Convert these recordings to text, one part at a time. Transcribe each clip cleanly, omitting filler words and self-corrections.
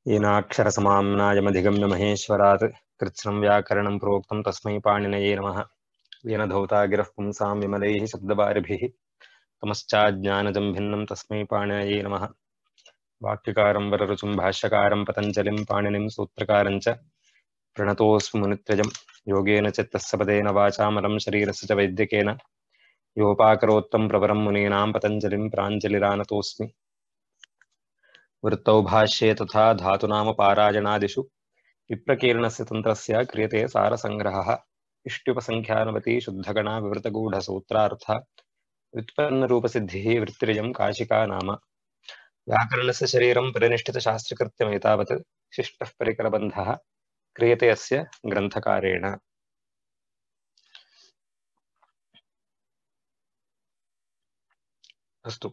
येनाक्षरसमाम्नायमधिगम्य महेश्वरात् कृत्स्नं व्याकरणं प्रोक्तं तस्मै पाणिनये नमः। येन धौता गिरः पुंसां विमलैः शब्दवारिभिः तमश्चाज्ञानजं भिन्नं तस्मै पाणिनये नमः। वाक्यकारं वररुचिं भाष्यकारं पतञ्जलिं पाणिनिं सूत्रकारं च प्रणतोऽस्मि मुनित्रयं योगेन चित्तस्य पदेन वाचामलं शरीरस्य च वैद्यकेन योपाकरोत्तं प्रवरं मुनीनां पतञ्जलिं प्राञ्जलिरानतोऽस्मि। वृत्तौ भाष्ये तथा धातुनामपारायणादिषु विप्रकीर्णस्य तन्त्रस्य क्रियते सारसङ्ग्रहः। इष्ट्युपसङ्ख्यानवती शुद्धगणा विवृतगूढसूत्रार्थ व्युत्पन्नरूपसिद्धिः वृत्तिरियं काशिका नाम। व्याकरणस्य शरीरं परिनिष्ठितशास्त्रकृत्यमेतावत् शिष्टः परिकरबन्धः क्रियते अस्य ग्रन्थकारेण। अस्तु,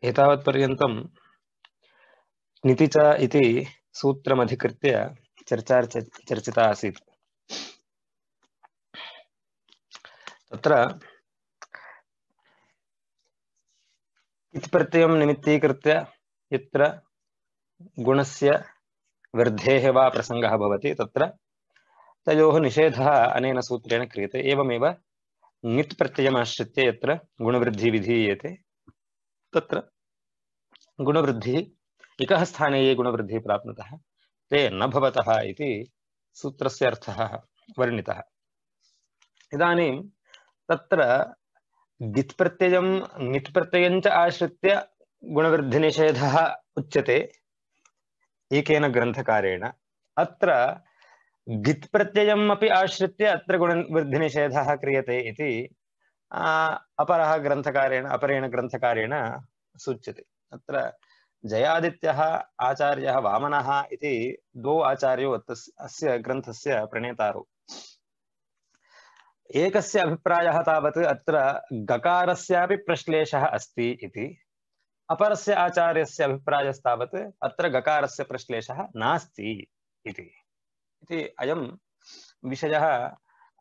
एतावत्पर्यन्तं नीति च इति सूत्रमधिकृत्य चर्चा चर्चिता आसीत्। तत्र इति प्रत्ययं निमित्तीकृत्य यत्र गुणस्य वृद्धेः वा प्रसङ्गः भवति तत्र तयोः निषेधः अनेन सूत्रेण क्रियते। एवमेव ङित् प्रत्ययमाश्रित्य यत्र गुणवृद्धिः विधीयते तत्र गुणवृद्धिः एकः स्थाने ये गुणवृद्धिः प्राप्नुतः ते न भवतः इति सूत्रस्य अर्थः वर्णितः। इदानीं तत्र ङित् प्रत्ययं ङित् प्रत्ययं च आश्रित्य गुणवृद्धिनिषेधः उच्यते एकेन ग्रन्थकारेण। अत्र ङित् प्रत्ययम् अपि आश्रित्य अत्र गुणवृद्धिनिषेधः क्रियते इति अपरेण ग्रन्थकारेण सूच्यते। अत्र जयादित्यः आचार्यः वामनः इति द्वौ आचार्यौ अस्य ग्रन्थस्य प्रणेतारौ। एकस्य अभिप्रायः तावत् अत्र गकारस्यापि प्रश्लेषः अस्ति इति, अपरस्य आचार्यस्य अभिप्रायस्तावत् अत्र गकारस्य प्रश्लेषः नास्ति इति अयं विषयः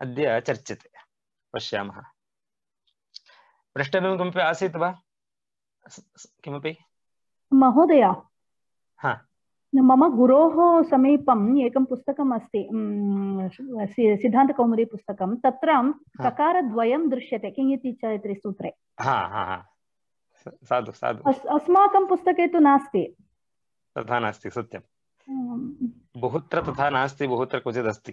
अद्य चर्च्यते। पश्यामः। प्रष्टव्यं किमपि आसीत् वा? किमपि महोदय, हा, मम गुरोः समीपम् एकं पुस्तकम् अस्ति, सिद्धान्तकौमुदी पुस्तकं। तत्र ककारद्वयं दृश्यते किङिति च इति सूत्रे। हा हा हा, साधु साधु। अस्माकं पुस्तके तु नास्ति। तथा नास्ति, सत्यं। बहुत्र तथा नास्ति, बहुत्र क्वचिदस्ति,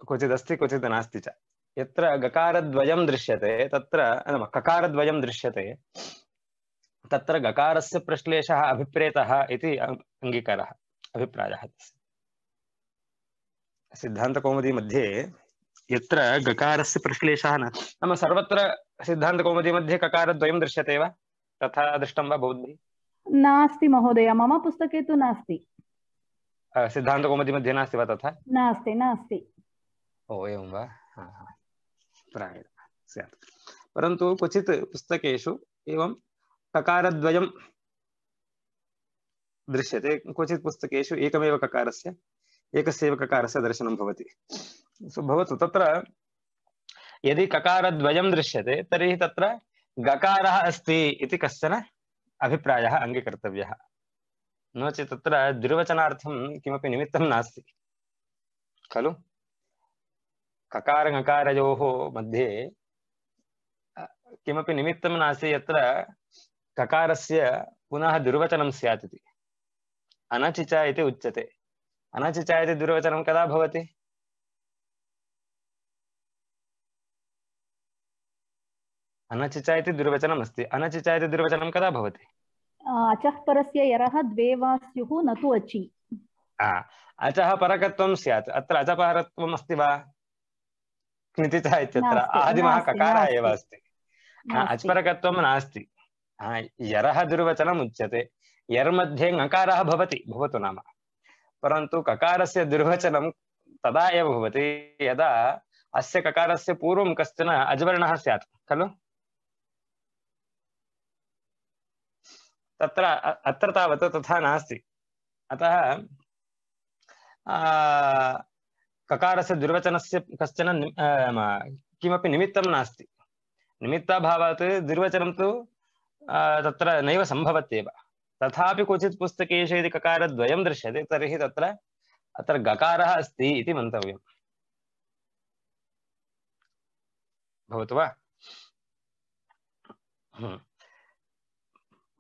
क्वचिदस्ति नास्ति च। यत्र गकारद्वयं दृश्यते तत्र ककारद्वयं दृश्यते तत्र गकारस्य प्रश्लेषः अभिप्रेतः इति अङ्गीकारः, अभिप्रायः। सिद्धान्तकौमुदी मध्ये यत्र गकारस्य प्रश्लेषः नाम सर्वत्र सिद्धान्तकौमुदी मध्ये ककारद्वयं दृश्यते वा? तथा दृष्टं वा भवद्भिः? नास्ति महोदय, मम पुस्तके तु नास्ति। सिद्धान्तकौमुदी मध्ये नास्ति वा? तथा नास्ति नास्ति। ओ एवं वा? प्रायः स्यात्, परन्तु क्वचित् पुस्तकेषु एवं ककारद्वयं दृश्यते, क्वचित् पुस्तकेषु एकस्यैव ककारस्य दर्शनं भवति। भवतु, तत्र यदि ककारद्वयं दृश्यते तर्हि तत्र गकारः अस्ति इति कश्चन अभिप्रायः अङ्गीकर्तव्यः। नो चेत् तत्र द्विर्वचनार्थं किमपि निमित्तं नास्ति खलु। ककारगकारयोः मध्ये किमपि निमित्तं नास्ति यत्र ककारस्य पुनः द्विर्वचनं स्यात् इति। अनचिच इति उच्यते। अनचिच इति द्विर्वचनं कदा भवति? अनचिच इति द्विर्वचनम् अस्ति। अनचिच इति द्विर्वचनं कदा भवति? अचः परस्य यरः द्वे वा स्युः, न तु अचि। अचः परकत्वं स्यात्। अत्र अचपरत्वम् अस्ति वा? ङितिच इत्यत्र आदिमः ककारः एव अस्ति। अच्परकत्वं नास्ति। यरः द्विर्वचनम् उच्यते। यर्मध्ये ङकारः भवति, भवतु नाम, परन्तु ककारस्य द्विर्वचनं तदा एव भवति यदा अस्य ककारस्य पूर्वं कश्चन अज्वर्णः स्यात् खलु। अत्र तावत् तथा नास्ति। अतः ककारस्य द्विर्वचनस्य कश्चन किमपि निमित्तं नास्ति। निमित्ताभावात् द्विर्वचनं तु तत्र नैव सम्भवत्येव। तथापि क्वचित् पुस्तकेषु यदि ककारद्वयं दृश्यते तर्हि तत्र अत्र गकारः अस्ति इति मन्तव्यम्। भवतु वा?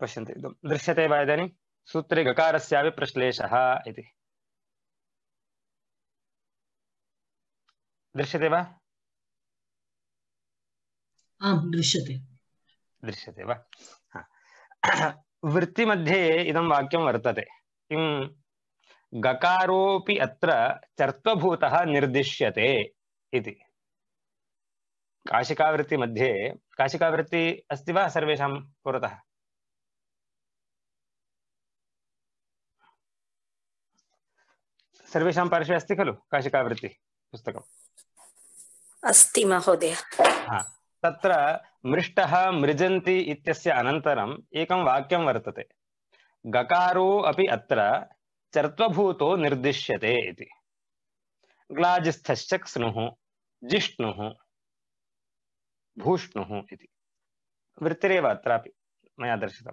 पश्यन्तु, इदं दृश्यते वा इदानीं? सूत्रे गकारस्यापि प्रश्लेषः इति दृश्यते वा? आम्, दृश्यते। दृश्यते वा? वृत्तिमध्ये इदं वाक्यं वर्तते किं? गकारोऽपि अत्र चर्त्वभूतः निर्दिश्यते इति। काशिकावृत्तिमध्ये, काशिकावृत्ति अस्ति वा सर्वेषां पुरतः? सर्वेषां पार्श्वे अस्ति खलु काशिकावृत्ति पुस्तकम्? अस्ति महोदय। तत्र मृष्टः मृजन्ति इत्यस्य अनन्तरम् एकं वाक्यं वर्तते, गकारो अपि अत्र चर्त्वभूतो निर्दिश्यते इति। ग्लाजिस्थश्च क्स्नुः जिष्णुः भूष्णुः इति वृत्तिरेव अत्रापि मया दर्शितं।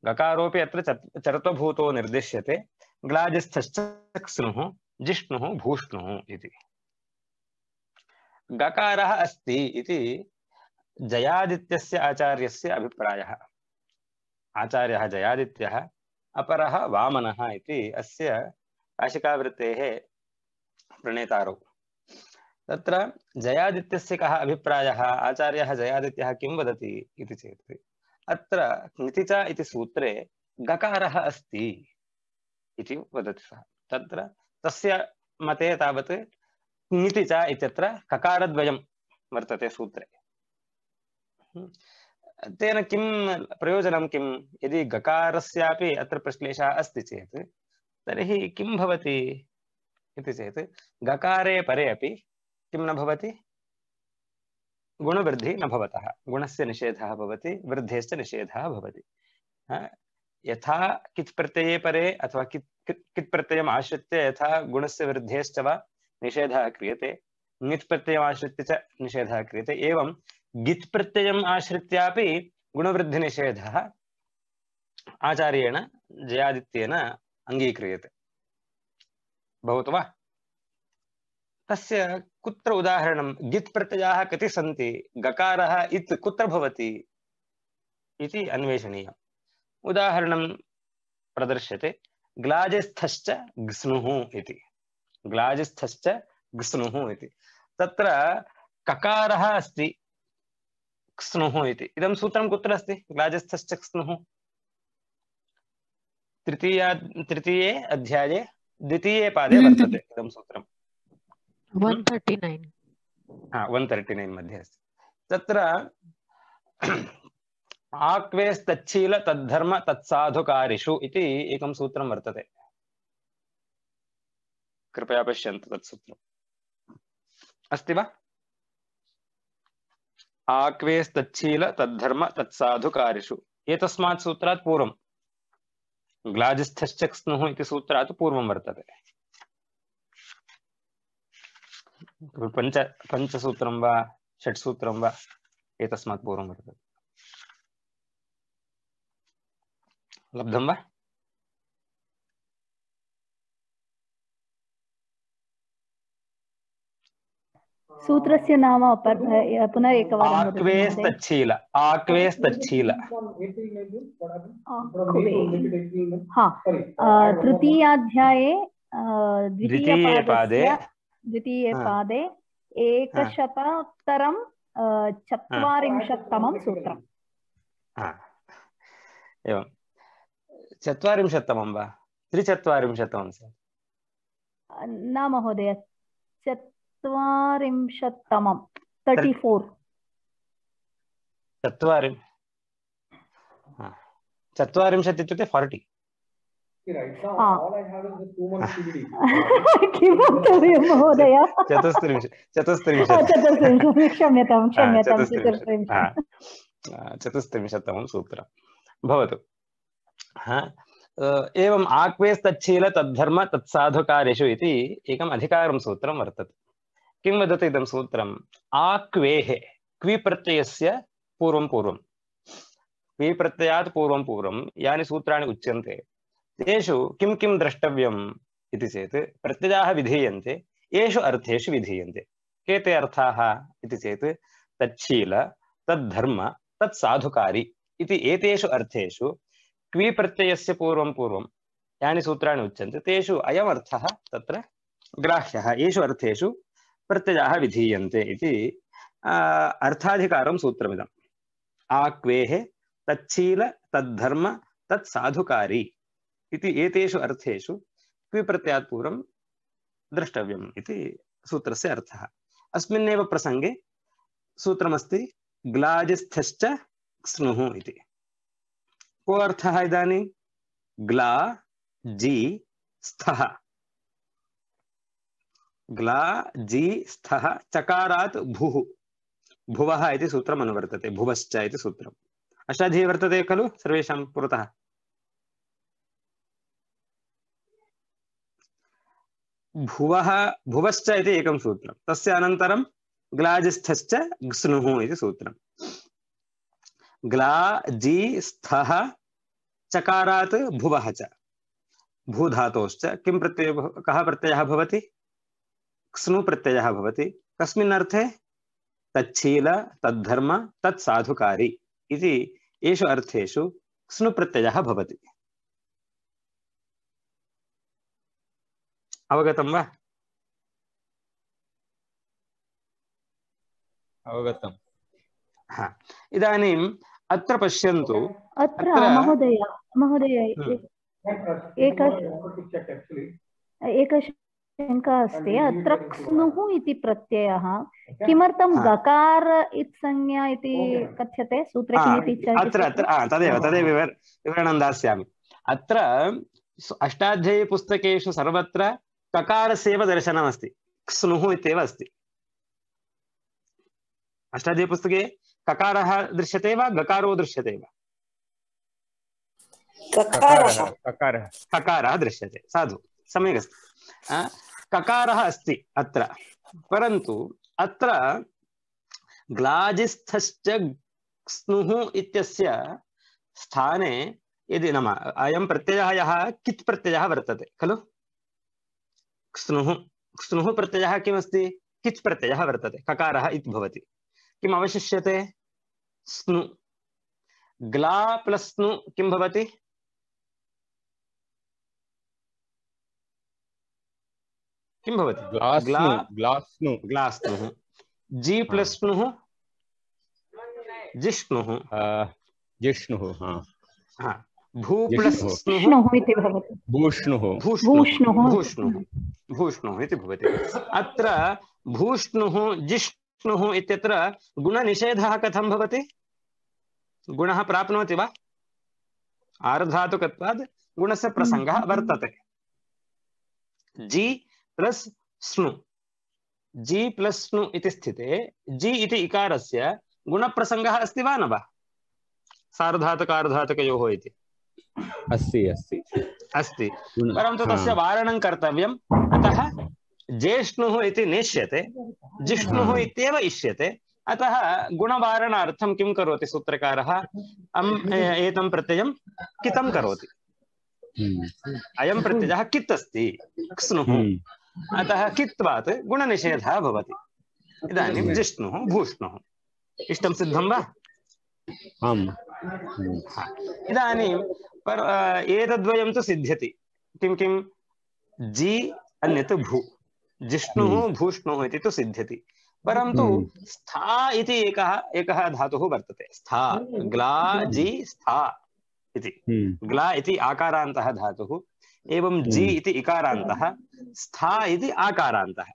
गकारोऽपि अत्र चर्त्वभूतो निर्दिश्यते, ग्लाजिस्थश्च क्स्नुः जिष्णुः भूष्णुः इति। गकारः अस्ति इति जयादित्यस्य आचार्यस्य अभिप्रायः। आचार्यः जयादित्यः, अपरः वामनः इति अस्य काशिकावृत्तेः प्रणेतारौ। तत्र जयादित्यस्य कः अभिप्रायः, आचार्यः जयादित्यः किं वदति इति चेत्, अत्र ङितिच इति सूत्रे गकारः अस्ति इति वदति सः। तत्र तस्य मते तावत् ङितिच इत्यत्र ककारद्वयं वर्तते सूत्रे। तेन किं प्रयोजनं किं? यदि गकारस्यापि अत्र प्रश्लेषः अस्ति चेत् तर्हि किं भवति इति चेत्, गकारे परे अपि किं न भवति? गुणवृद्धिः न भवतः, गुणस्य निषेधः भवति, वृद्धेश्च निषेधः भवति। यथा कित् प्रत्यये परे अथवा कित् प्रत्ययम् आश्रित्य यथा गुणस्य वृद्धेश्च वा निषेधः क्रियते, ङित् प्रत्ययम् आश्रित्य च निषेधः क्रियते, एवं गित् प्रत्ययम् आश्रित्यापि गुणवृद्धिनिषेधः आचार्येण जयादित्येन अङ्गीक्रियते। भवतु वा? तस्य कुत्र उदाहरणं? गित् प्रत्ययाः कति सन्ति, गकारः इत् कुत्र भवति इति अन्वेषणीयम्। उदाहरणं प्रदर्श्यते, ग्लाजिस्थश्च ग्स्नुः इति। ग्लाजिस्थश्च ग्स्नुः इति, तत्र ककारः अस्ति क्स्नुः इति। इदं सूत्रं कुत्र अस्ति? ग्लाजिस्थश्च क्स्नुः, तृतीये अध्याये द्वितीये पादे वर्तते इदं सूत्रम्। 139 139 मध्ये अस्ति। तत्र आक्वेस्तच्छील तद्धर्म तत्साधुकारिषु इति एकं सूत्रं वर्तते। कृपया पश्यन्तु, तत्सूत्रम् अस्ति वा? आक्वेस्तच्छील तद्धर्म तत्साधुकारिषु, एतस्मात् सूत्रात् पूर्वं ग्लाजिस्थश्च क्स्नुः इति सूत्रात् पूर्वं वर्तते। पञ्चसूत्रं वा षट्सूत्रं वा एतस्मात् पूर्वं वर्तते। लब्धं वा? सूत्रस्य नाम पुनः एकवारं आक्वेस्तच्छील, आक्वेस्तच्छील। तृतीयाध्याये द्वितीये पादे एकशतोत्तरं 40तमं सूत्रम्। एवं 40तमं वा 43तमं स्यात्? न महोदय, 40तमं 34 40 इत्युक्ते 40। किं वक्तव्यं महोदय? 34 क्षम्यतां 34तमं सूत्रं भवतु। एवम् आक्वेस्तच्छील तद्धर्म तत्साधुकारिषु इति एकम् अधिकारं सूत्रं वर्तते। किं वदति इदं सूत्रम्? आक्वेः क्वि प्रत्ययस्य पूर्वं क्वी प्रत्ययात् पूर्वं पूर्वं यानि सूत्राणि उच्यन्ते तेषु किं किं द्रष्टव्यम् इति चेत् प्रत्ययाः विधीयन्ते, येषु अर्थेषु विधीयन्ते। के ते अर्थाः इति चेत् तच्छील, तद्धर्म, तत्साधुकारी इति एतेषु अर्थेषु क्वी प्रत्ययस्य पूर्वं पूर्वं यानि सूत्राणि उच्यन्ते तेषु अयम् अर्थः तत्र ग्राह्यः, येषु अर्थेषु प्रत्ययाः विधीयन्ते इति अर्थाधिकारं सूत्रमिदम्। आक्वेः तच्छील, तद्धर्म, तत्साधुकारी इति एतेषु अर्थेषु क्वी प्रत्ययात् पूर्वं द्रष्टव्यम् इति सूत्रस्य अर्थः। अस्मिन्नेव प्रसङ्गे सूत्रमस्ति ग्लाजिस्थश्च स्नुः इति। को अर्थः इदानीं? ग्ला जी स्थः, ग्ला जी स्थः चकारात् भुः, भुवः इति सूत्रम् अनुवर्तते, भुवश्च इति सूत्रम्। अष्टाध्यायी वर्तते खलु सर्वेषां पुरतः? भुवः भुवश्च इति एकं सूत्रं, तस्य अनन्तरं ग्लाजिस्थश्च स्नुः इति सूत्रम्। ग्ला जी स्थः चकारात् भुवः च, भूधातोश्च किं प्रत्ययः, कः प्रत्ययः भवति? स्नु प्रत्ययः भवति। कस्मिन् अर्थे? तच्छील, तद्धर्म, तत्साधुकारी इति येषु अर्थेषु स्नु प्रत्ययः भवति। अवगतं वा? अवगतम्। हा, इदानीम् अत्र पश्यन्तु। अत्र महोदय एक शङ्का अस्ति। अत्र क्स्नुः इति प्रत्ययः किमर्थं गकार इत्संज्ञा इति कथ्यते सूत्रे? तदेव विवरणं दास्यामि। अत्र अष्टाध्यायी पुस्तकेषु सर्वत्र ककारस्यैव दर्शनमस्ति, क्स्नुः इत्येव अस्ति। अष्टाध्यायी पुस्तके ककारः दृश्यते वा गकारो दृश्यते वा? ककारः दृश्यते, साधु, सम्यक् अस्ति। ककारः अस्ति अत्र, परन्तु अत्र ग्लाजिस्थश्च स्नुः इत्यस्य स्थाने यदि नाम अयं प्रत्ययः यः कित् प्रत्ययः वर्तते खलु, क्स्नुः प्रत्ययः किमस्ति? किच् प्रत्ययः वर्तते, ककारः इति भवति। किम् अवशिष्यते? स्नु। ग्ला प्लस् स्नु किं भवति? किं भवति? ग्लास्नुः। जी प्लस् स्नुः जिष्णुः। भू प्लस् स्नुः इति भवति भूष्णुः। भूष्णुः इति भवति। अत्र भूष्णुः जिष्णुः इत्यत्र गुणनिषेधः कथं भवति? गुणः प्राप्नोति वा? आर्धातुकत्वात् गुणस्य प्रसङ्गः वर्तते। जी प्लस् स्नु, जी प्लस् स्नु इति स्थिते जी इति इकारस्य गुणप्रसङ्गः अस्ति वा न वा? सार्धातुकार्धातुकयोः इति अस्ति, परन्तु तस्य वारणं कर्तव्यम्। अतः जेष्णुः इति नेष्यते, जिष्णुः इत्येव इष्यते। अतः गुणवारणार्थं किं करोति सूत्रकारः? एतं प्रत्ययं कितं करोति। अयं प्रत्ययः कित् अस्ति, क्स्नुः, अतः कित्वात् गुणनिषेधः भवति। इदानीं जिष्णुः भूष्णुः इष्टं सिद्धं वा? आम्। इदानीं एतद्वयं तु सिद्ध्यति। किं किं? जी अन्यत् भू, जिष्णुः भूष्णुः इति तु सिद्ध्यति। परन्तु स्था इति एकः धातुः वर्तते, स्था, ग्ला जी स्था इति। ग्ला इति आकारान्तः धातुः, एवं जी इति इकारान्तः, स्था इति आकारान्तः।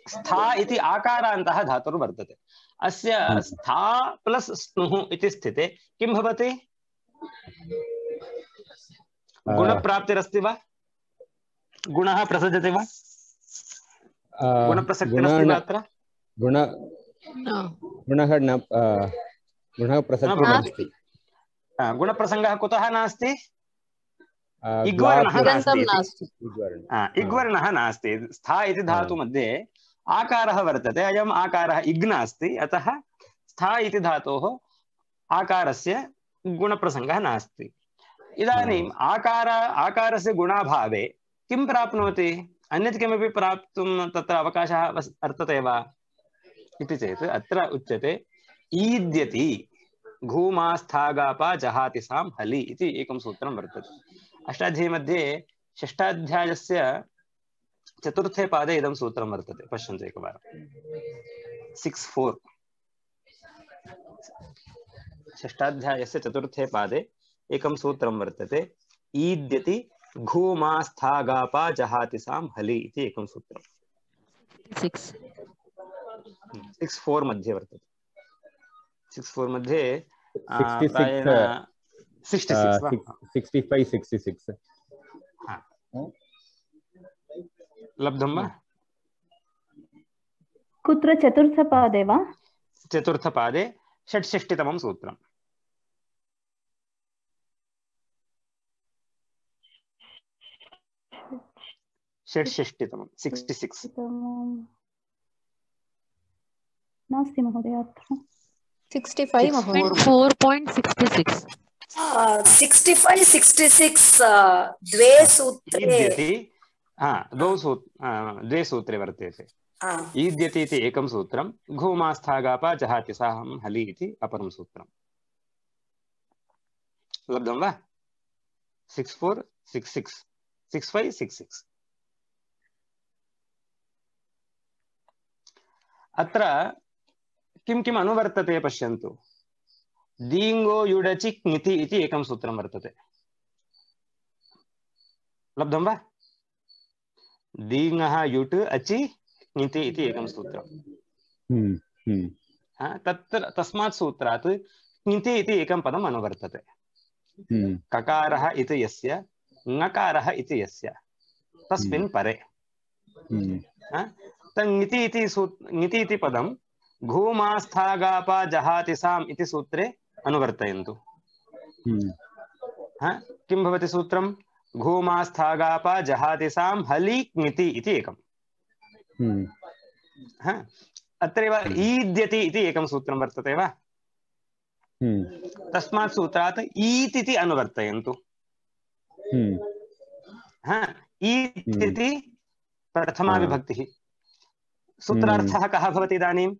स्था इति आकारान्तः धातुर्वर्तते। अस्य स्था प्लस् स्नुः इति स्थिते किं भवति? गुणप्राप्तिरस्ति वा? गुणः प्रसजते वा? गुणप्रसक्तिरस्ति वा अत्र? गुणः प्रसक्तिः नास्ति। गुणप्रसङ्गः कुतः नास्ति? इग्वर्णः नास्ति। इग्वर्णः नास्ति। स्था इति धातु मध्ये आकारः वर्तते, अयम् आकारः इग् नास्ति, अतः स्था इति धातोः आकारस्य गुणप्रसङ्गः नास्ति। इदानीम् आकारस्य गुणाभावे किं प्राप्नोति? अन्यत् किमपि प्राप्तुं तत्र अवकाशः वर्तते वा इति चेत् अत्र उच्यते ईद्यति घूमास्थागापा जहाति सां हलि इति एकं सूत्रं वर्तते। अष्टाध्यायी मध्ये षष्ठाध्यायस्य चतुर्थे पादे इदं सूत्रं वर्तते। पश्यन्तु एकवारं 6.4 षष्ठाध्यायस्य चतुर्थे पादे एकं सूत्रं वर्तते ईद्यति घूमास्थागापा जहाति सां हलि इति एकं सूत्रं 6.4 मध्ये वर्तते। 6.4 मध्ये प्रायेण 66 वा 65-66 लब्धं वा? कुत्र चतुर्थपादे वा? चतुर्थपादे षट्षष्टितमं सूत्रम्। षट्षष्टितमं 66 नास्ति महोदय। 65 महोदय। 4.66 65-66 द्वे सूत्रे ईद्यति द्वे सूत्रे वर्तेते। ईद्यति इति एकं सूत्रं, घूमास्थागापा जहाति सां हलि इति अपरं सूत्रं। लब्धं वा? 6.4 6.6 6.5 6.6 अत्र किं किम् अनुवर्तते पश्यन्तु। दीङ्गो युडचि क्ङिति इति एकं सूत्रं वर्तते। लब्धं वा? दीङ्गः युट् अचि क्ङिति इति एकं सूत्रं। तत्र तस्मात् सूत्रात् क्ङिति इति एकं पदम् अनुवर्तते। ककारः इति यस्य ङकारः इति यस्य तस्मिन् परे ङिति इति पदं घूमास्थागापा जहाति साम् इति सूत्रे अनुवर्तयन्तु। किं भवति सूत्रं? घूमास्थागापा जहाति सां हलि क्ङिति इति एकम्। अत्रैव ईद्यति इति एकं सूत्रं वर्तते वा? तस्मात् सूत्रात् ईत् इति अनुवर्तयन्तु। ईत् इति प्रथमा विभक्तिः। सूत्रार्थः कः भवति इदानीं?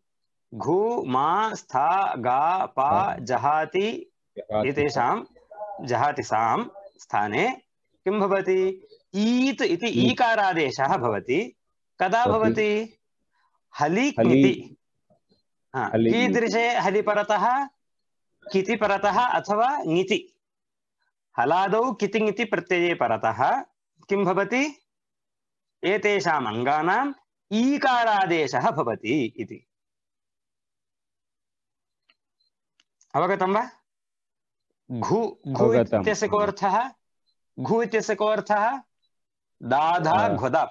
घूमास्थागापा जहाति एतेषां जहाति सां स्थाने किं भवति? ईत् इति ईकारादेशः भवति। कदा भवति? हलि क्ङिति। कीदृशे हलि परतः? किति परतः अथवा ङिति। हलादौ किति ङिति प्रत्यये परतः किं भवति? एतेषाम् अङ्गानाम् ईकारादेशः भवति इति। अवगतं वा? घु इत्यस्य को अर्थः? घु इत्यस्य को अर्थः? दाधा घ्वदाप्।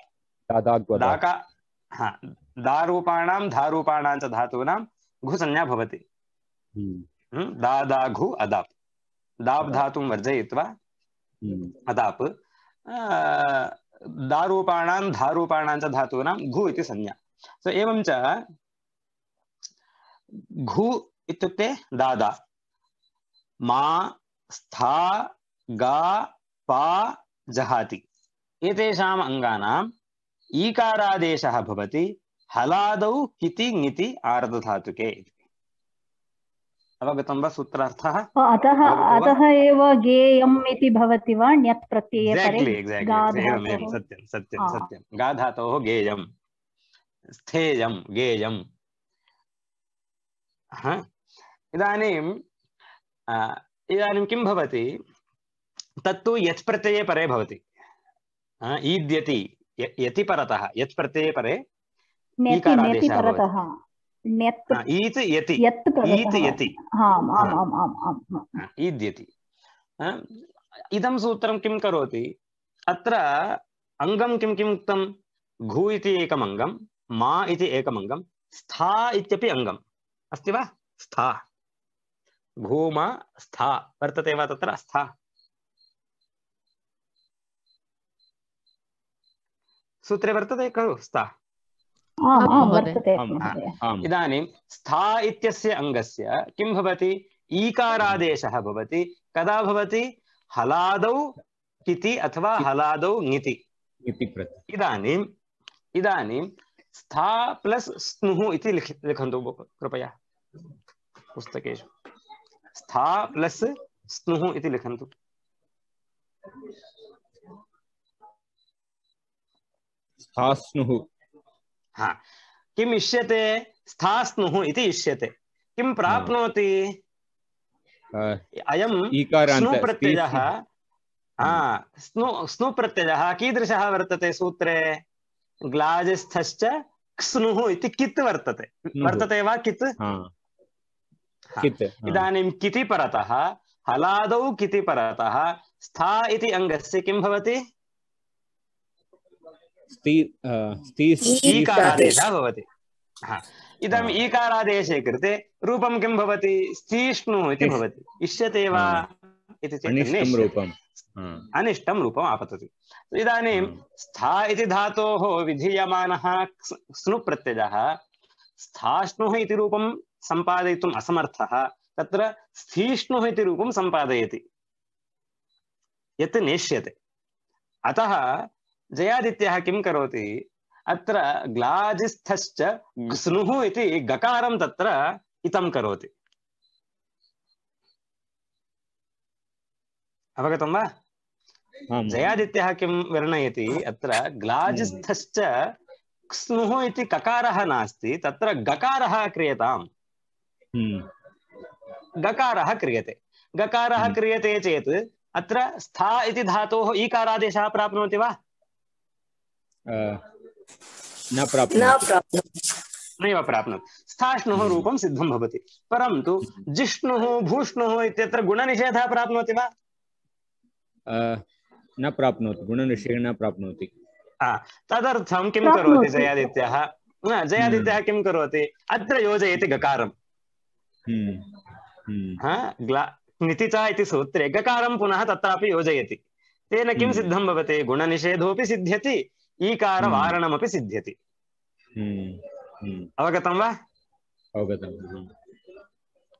दारूपाणां धारूपाणां च धातूनां घु संज्ञा भवति। दादा घु अदाप्। दाप् धातुं वर्जयित्वा अदाप् दारूपाणां धारूपाणां च धातूनां घु इति संज्ञा। सो एवं च घु इत्युक्ते दादा। मा स्था गा पा जहाति एतेषाम् अङ्गानाम् ईकारादेशः भवति हलादौ किति ङिति आर्धधातुके। अवगतं वा सूत्रार्थः? अतः एव गेयम् इति भवति वा ण्यत् प्रत्यये परे? एवमेव सत्यं सत्यं सत्यं। गा धातोः गेयं, स्थेयं गेयम्। इदानीं किं भवति? तत्तु यत् प्रत्यये परे भवति। ईद्यति यति परतः यत् प्रत्यये परे ईकारादेशः भवति। ईत् यति ईत् यति ईद्यति। इदं सूत्रं किं करोति? अत्र अङ्गं किं किम् उक्तं? घु इति एकम् अङ्गं, मा इति एकम् अङ्गं, स्था इत्यपि अङ्गम् अस्ति वा? स्था घूमा स्था वर्तते वा तत्र? स्था सूत्रे वर्तते खलु स्था। आम् आम् महोदय। वर्तते आम् महोदय। आम् इदानीं स्था इत्यस्य अङ्गस्य किं भवति? ईकारादेशः भवति। कदा भवति? हलादौ किति अथवा हलादौ ङिति। इति प्रत्ययः। इदानीम् इदानीं स्था प्लस् स्नुः इति लिखन्तु कृपया पुस्तकेषु। स्था प्लस् स्नुः इति लिखन्तु। स्थास्नुः। हा, किम् इष्यते? स्था स्नुः इति इष्यते। किं प्राप्नोति? अयं ईकारान्त स्नु प्रत्ययः। स्नु प्रत्ययः कीदृशः वर्तते सूत्रे? ग्लाजिस्थश्च क्स्नुः इति कित् वर्तते। वर्तते वा कित्? इदानीं किति परतः हलादौ किति परतः स्था इति अङ्गस्य किं भवति? ईकारादेशः भवति। इदानीम् ईकारादेशे कृते रूपं किं भवति? स्तीष्णुः इति भवति। इष्यते वा इति चेत् अनिष्टं रूपम् आपतति। इदानीं स्था इति धातोः विधीयमानः स्नु प्रत्ययः स्थाष्णुः इति रूपं सम्पादयितुम् असमर्थः तत्र स्थीष्णुः इति रूपं सम्पादयति, यत् नेष्यते। अतः जयादित्यः किं करोति? अत्र ग्लाजिस्थश्च स्नुः इति गकारं तत्र इतं करोति। अवगतं वा? जयादित्यः किं वर्णयति? अत्र ग्लाजिस्थश्च स्नुः इति ककारः नास्ति, तत्र गकारः क्रियताम्। गकारः क्रियते। गकारः क्रियते चेत् अत्र स्था इति धातोः ईकारादेशः प्राप्नोति वा? न प्राप्नोति। नैव प्राप्नोति। स्थाष्णुः रूपं सिद्धं भवति। परन्तु जिष्णुः भूष्णुः इत्यत्र गुणनिषेधः प्राप्नोति वा? न प्राप्नोति। गुणनिषेधः न प्राप्नोति। तदर्थं किं करोति जयादित्यः? जयादित्यः किं करोति? अत्र योजयति गकारम्। नीतिचा इति सूत्रे गकारं पुनः तत्रापि योजयति। तेन किं सिद्धं भवति? गुणनिषेधोऽपि सिद्ध्यति, ईकारवारणमपि सिद्ध्यति। अवगतं वा?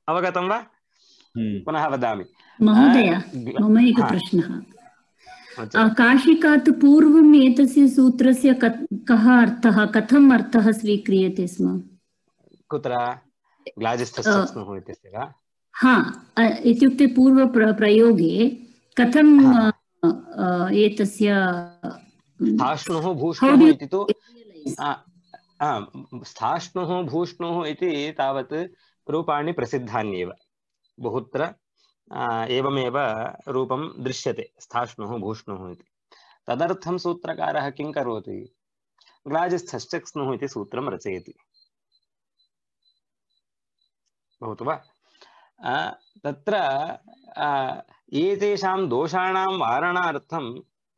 अवगतं वा? पुनः वदामि। महोदय, मम एकः प्रश्नः। काशिकात् पूर्वम् एतस्य सूत्रस्य कः अर्थः, कथम् अर्थः स्वीक्रियते स्म? कुत्र? ग्लाजिस्थस्नुः इत्यस्य वा? हा, इत्युक्ते पूर्वप्रयोगे कथं एतस्य स्थाष्णुः भूष्णुः इति तु स्थाष्णुः भूष्णुः इति तावत् रूपाणि प्रसिद्धान्येव। बहुत्र एवमेव रूपं दृश्यते स्थाष्णुः भूष्णुः इति। तदर्थं सूत्रकारः किं करोति? ग्लाजिस्थश्च स्नुः इति सूत्रं रचयति। भवतु वा? तत्र एतेषां दोषाणां वारणार्थं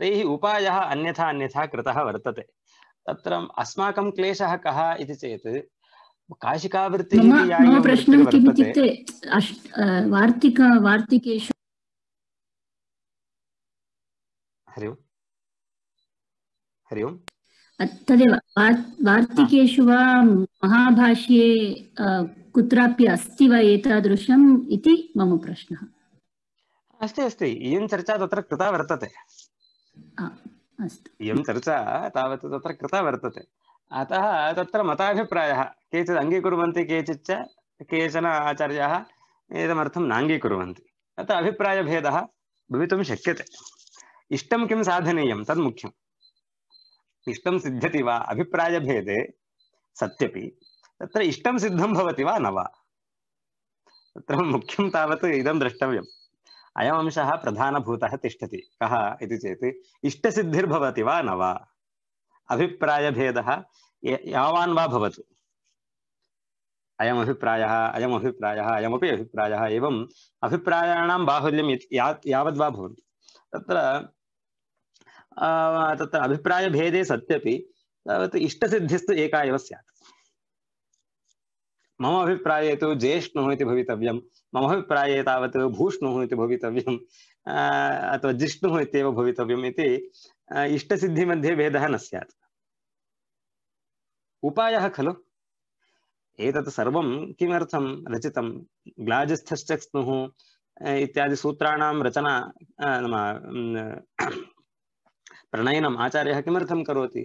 तैः उपायः अन्यथा अन्यथा कृतः वर्तते। तत्र अस्माकं क्लेशः कः इति चेत् काशिकावृत्तिः इति या प्रश्नः किम् इत्युक्ते वार्तिकेषु हरि ओम् हरि ओम् तदेव वार्तिकेषु वा महाभाष्ये कुत्रापि अस्ति वा एतादृशम् इति मम प्रश्नः। अस्ति अस्ति, इयं चर्चा तत्र कृता वर्तते। अस्तु, इयं चर्चा तावत् तत्र कृता वर्तते। अतः तत्र मताभिप्रायः केचित् अङ्गीकुर्वन्ति, केचिच्च केचन आचार्याः एतमर्थं नाङ्गीकुर्वन्ति। अतः अभिप्रायभेदः भवितुं शक्यते। इष्टं किं साधनीयं तद् मुख्यम्। इष्टं सिद्ध्यति वा अभिप्रायभेदे सत्यपि तत्र इष्टं सिद्धं भवति वा न वा, तत्र मुख्यं तावत् इदं द्रष्टव्यम्। अयमंशः प्रधानभूतः तिष्ठति। कः इति चेत् इष्टसिद्धिर्भवति वा न वा। अभिप्रायभेदः यावान् वा भवतु, अयमभिप्रायः अयमपि अभिप्रायः, एवम् अभिप्रायाणां बाहुल्यं यावद्वा भवति तत्र अभिप्रायभेदे सत्यपि तावत् इष्टसिद्धिस्तु एका एव स्यात्। मम अभिप्राये तु ज्येष्णुः इति भवितव्यं, मम अभिप्राये तावत् भूष्णुः इति भवितव्यम् अथवा जिष्णुः इत्येव भवितव्यम् इति इष्टसिद्धिमध्ये भेदः न स्यात्। उपायः खलु एतत् सर्वं किमर्थं रचितं ग्लाजिस्थश्च स्नुः इत्यादि सूत्राणां रचना नाम प्रणयनम् आचार्यः किमर्थं करोति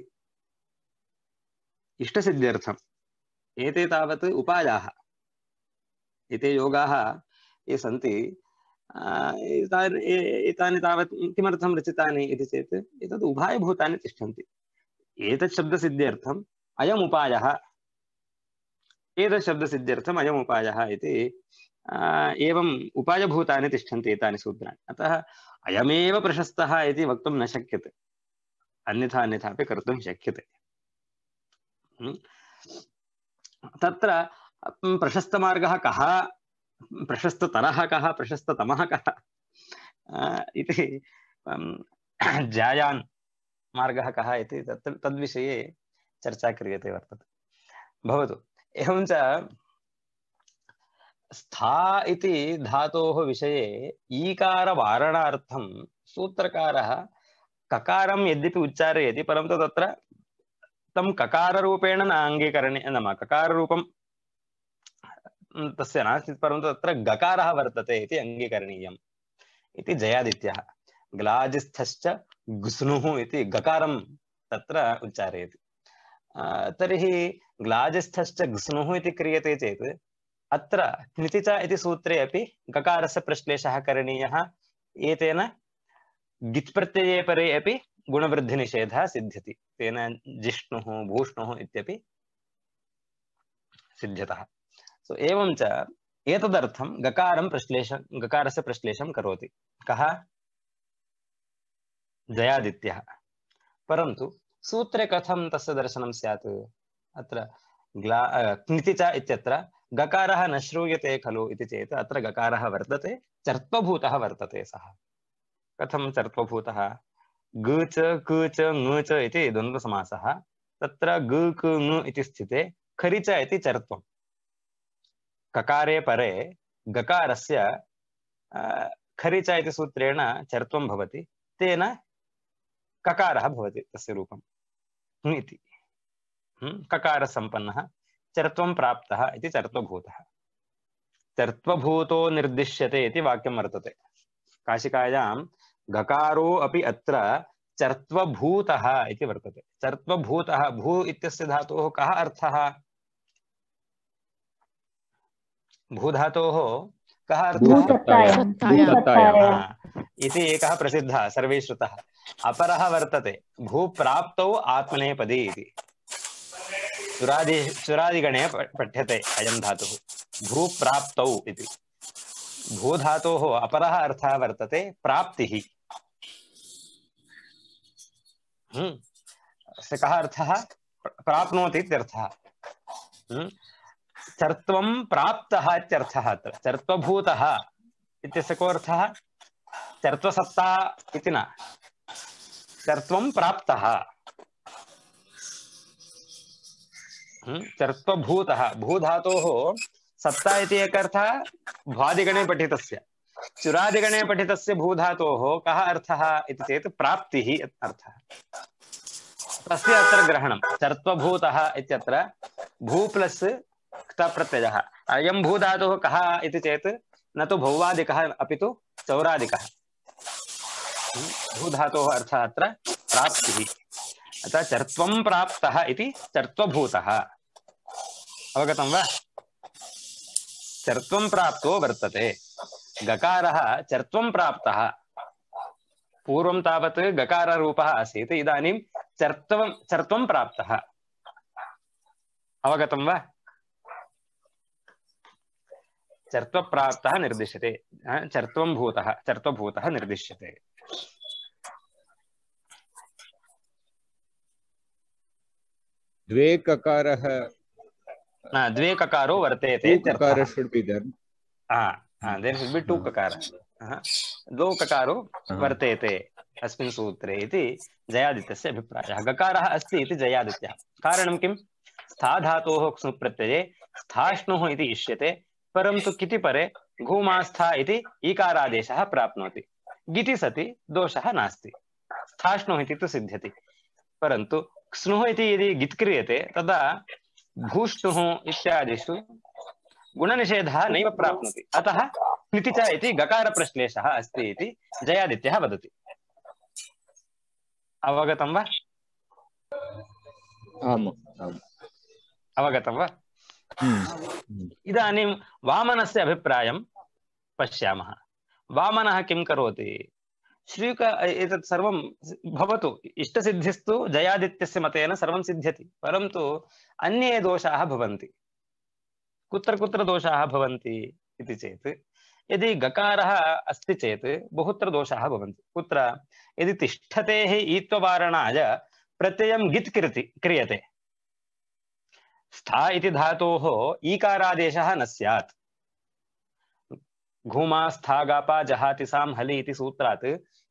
इष्टसिद्ध्यर्थम् एते तावत् उपायाः एते योगाः ये सन्ति एतानि तावत् किमर्थं रचितानि इति चेत् एतत् उभायभूतानि तिष्ठन्ति एतत् शब्दसिद्ध्यर्थम् अयम् उपायः एतत् शब्दसिद्ध्यर्थम् अयम् उपायः इति एवम् उपायभूतानि तिष्ठन्ति एतानि सूत्राणि अतः अयमेव प्रशस्तः इति वक्तुं न शक्यते अन्यथा अन्यथापि कर्तुं शक्यते तत्र प्रशस्तमार्गः कः प्रशस्ततरः कः प्रशस्ततमः कः इति ज्यायान् मार्गः कः इति तद्विषये चर्चा क्रियते वर्तते भवतु एवं च स्था इति धातोः विषये ईकारवारणार्थं सूत्रकारः ककारं यद्यपि उच्चारयति परन्तु तत्र तं ककाररूपेण न अङ्गीकरणीय नाम ककाररूपं तस्य नास्ति परन्तु तत्र गकारः वर्तते इति अङ्गीकरणीयम् इति जयादित्यः ग्लाजिस्थश्च गुस्नुः इति गकारं तत्र उच्चारयति तर्हि ग्लाजिस्थश्च गुस्नुः इति क्रियते चेत् अत्र क्नितिच इति सूत्रे अपि गकारस्य प्रश्लेषः करणीयः एतेन गित् प्रत्यये परे अपि गुणवृद्धिनिषेधः सिद्ध्यति तेन जिष्णुः भूष्णुः इत्यपि सिद्ध्यतः सो एवं च एतदर्थं गकारस्य प्रश्लेषं करोति कः जयादित्यः परन्तु सूत्रे कथं तस्य दर्शनं स्यात् अत्र क्नितिच इत्यत्र गकारः न श्रूयते खलु इति चेत् अत्र गकारः वर्तते चर्त्वभूतः वर्तते सः कथं चर्त्वभूतः ग च क च ङ च इति द्वन्द्वसमासः तत्र ग क ङ इति स्थिते खरिच इति चर्त्वं ककारे परे गकारस्य खरिच इति सूत्रेण चर्त्वं भवति तेन ककारः भवति तस्य रूपम् इति ककारसम्पन्नः चर्त्वं प्राप्तः इति चर्त्वभूतः चर्त्वभूतो निर्दिश्यते इति वाक्यं वर्तते काशिकायां गकारो अपि अत्र चर्त्वभूतः इति वर्तते चर्त्वभूतः भू इत्यस्य धातोः कः अर्थः भूधातोः कः अर्थः इति एकः प्रसिद्धः सर्वैः श्रुतः अपरः वर्तते भूप्राप्तौ आत्मनेपदी इति चुरादिगणे पठ्यते अयं धातुः भूप्राप्तौ इति भूधातोः अपरः अर्थः वर्तते प्राप्तिः से कः अर्थः प्राप्नोति इत्यर्थः चर्त्वं प्राप्तः इत्यर्थः अत्र चर्त्वभूतः इत्यस्य को अर्थः चर्त्वसत्ता इति न चर्त्वं प्राप्तः चर्त्वभूतः भूधातोः सत्ता इति एकः अर्थः भ्वादिगणे पठितस्य चुरादिगणे पठितस्य भूधातोः कः अर्थः इति चेत् प्राप्तिः अर्थः तस्य अत्र ग्रहणं चर्त्वभूतः इत्यत्र भू प्लस् क्त प्रत्ययः अयं भूधातुः कः इति चेत् न तु भौवादिकः अपि तु चौरादिकः भूधातोः अर्थः अत्र प्राप्तिः अतः चर्त्वं प्राप्तः इति चर्त्वभूतः अवगतं वा चर्त्वं प्राप्तो वर्तते गकारः चर्त्वं प्राप्तः पूर्वं तावत् गकाररूपः आसीत् इदानीं चर्त्वं प्राप्तः अवगतं वा चर्त्वप्राप्तः निर्दिश्यते चर्त्वभूतः निर्दिश्यते द्वे ककारो वर्तेते kakara should be there there should be two kakara द्वौ ककारो वर्तेते अस्मिन् सूत्रे इति जयादित्यस्य अभिप्रायः गकारः अस्ति इति जयादित्यः कारणं किं स्था धातोः क्ष्णु प्रत्यये स्थाष्णुः इति इष्यते परन्तु किति परे घूमास्था इति ईकारादेशः प्राप्नोति गिति सति दोषः नास्ति स्थाष्णुः इति तु सिद्ध्यति परन्तु स्नुः इति यदि गित् क्रियते तदा भूष्णुः इत्यादिषु गुणनिषेधः नैव प्राप्नोति, अतः क्लिति च इति गकारप्रश्लेषः अस्ति इति जयादित्यः वदति। अवगतं वा? आम् आम्। अवगतं वा? इदानीं वामनस्य अभिप्रायं पश्यामः। वामनः किं करोति? श्रीक एतत् सर्वं भवतु, इष्टसिद्धिस्तु जयादित्यस्य मतेन सर्वं सिद्ध्यति, परन्तु अन्ये दोषाः भवन्ति। कुत्र कुत्र दोषाः भवन्ति इति चेत्, यदि गकारः अस्ति चेत् बहुत्र दोषाः भवन्ति। कुत्र? यदि तिष्ठतेः ईत्ववारणाय प्रत्ययं गित् क्रियते, स्था इति धातोः ईकारादेशः न स्यात्। घूमा स्था गापा जहाति साम हलि इति सूत्रात्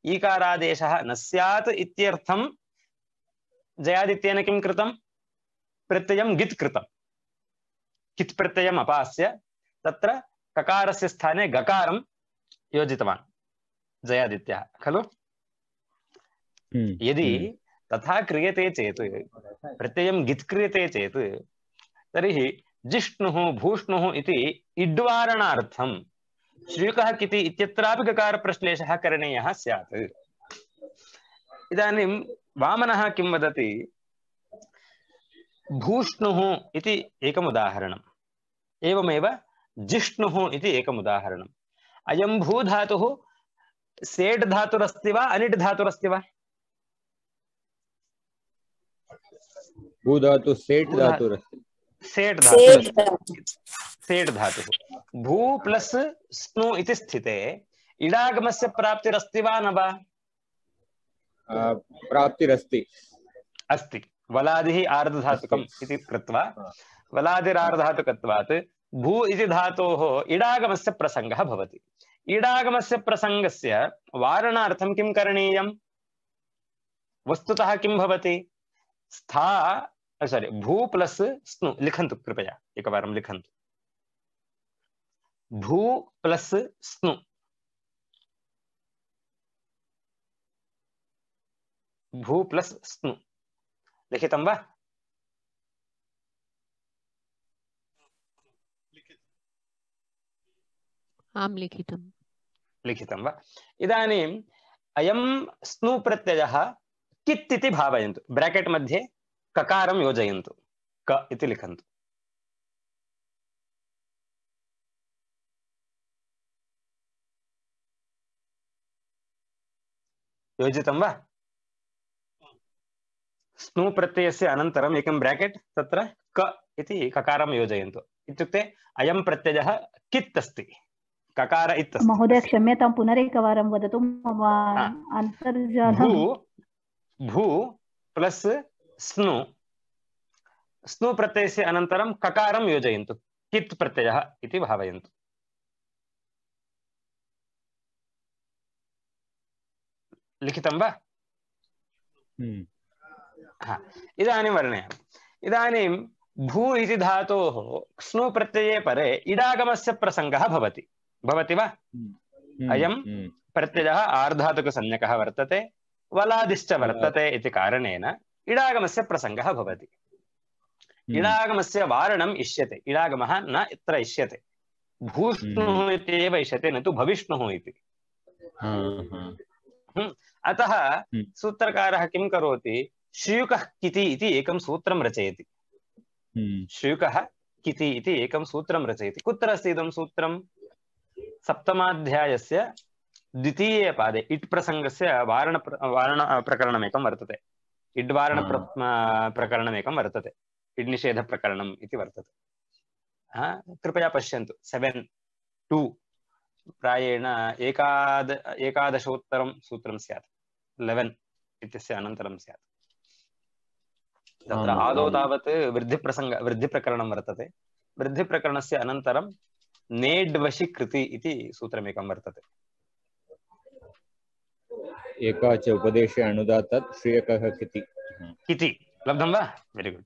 ईकारादेशः न स्यात् इत्यर्थं जयादित्येन किं कृतं? प्रत्ययं गित् कृतं। कित् प्रत्ययम् अपास्य तत्र ककारस्य स्थाने गकारं योजितवान् जयादित्यः खलु। यदि तथा क्रियते चेत्, प्रत्ययं गित् क्रियते चेत्, तर्हि जिष्णुः भूष्णुः इति इड्वारणार्थं श्रीकः किति इत्यत्रापि गकारप्रश्लेषः करणीयः स्यात्। इदानीं वामनः किं वदति? भूष्णुः इति एकम् उदाहरणम्, एवमेव जिष्णुः इति एकम् उदाहरणम्। अयं भूधातुः सेड् धातुरस्ति वा अनिट् धातुरस्ति वा? भूधातु सेट् धातुरस्ति। सेट् धातुः, सेट् धातुः। भू प्लस स्नु इति स्थिते इडागमस्य प्राप्तिरस्ति वा न वा? प्राप्तिरस्ति। अस्ति। वलादिः आर्धधातुकम् इति कृत्वा वलादिरार्धधातुकत्वात् भू इति धातोः इडागमस्य प्रसङ्गः भवति। इडागमस्य प्रसङ्गस्य वारणार्थं किं करणीयं? वस्तुतः किं भवति? स्था सॉरी भू प्लस स्नु, लिखन्तु कृपया एकवारं लिखन्तु। भू प्लस स्नु, भू प्लस स्नु लिखितं वा? आम् लिखितं। लिखितं वा? इदानीम् अयं स्नु प्रत्ययः कित् इति भावयन्तु, ब्रैकेट मध्ये ककारं योजयन्तु, क इति लिखन्तु। योजितं वा? स्नु प्रत्ययस्य अनन्तरम् एकं ब्रैकेट, तत्र क इति ककारं योजयन्तु। इत्युक्ते अयं प्रत्ययः कित् अस्ति, ककार इत्यस्ति। महोदय क्षम्यतां, पुनरेकवारं वदतु, मम अन्तर्जालं। भू प्लस स्नु, स्नु प्रत्ययस्य अनन्तरं ककारं योजयन्तु, कित् प्रत्ययः इति भावयन्तु। लिखितं वा? इदानीं वर्णयामि। इदानीं भू इति धातोः स्नु प्रत्यये परे इडागमस्य प्रसङ्गः भवति, भवति वा? अयं प्रत्ययः आर्धातुकसंज्ञकः वर्तते, वलादिश्च वर्तते इति कारणेन इडागमस्य प्रसङ्गः भवति। इडागमस्य वारणम् इष्यते, इडागमः न इत्र इष्यते, भूष्णुः इत्येव इष्यते, न तु भविष्णुः इति। अतः सूत्रकारः किं करोति? श्यूकः किति इति एकं सूत्रं रचयति। श्यूकः किति इति एकं सूत्रं रचयति। कुत्र अस्ति इदं सूत्रं? सप्तमाध्यायस्य द्वितीये पादे इट् प्रसङ्गस्य वारण प्रकरणमेकं वर्तते। इड्वारण प्रकरणमेकं वर्तते, इड् निषेधप्रकरणम् इति वर्तते। कृपया पश्यन्तु, 7.2 प्रायेण एकादशोत्तरं सूत्रं स्यात्, 11 इत्यस्य अनन्तरं स्यात्। तत्र आदौ तावत् वृद्धिप्रकरणं वर्तते, वृद्धिप्रकरणस्य अनन्तरं नेड्वशि कृति इति सूत्रमेकं वर्तते। एका च उपदेशे अनुदात्तात् श्रेयकः किति। किति लब्धं वा? Very good.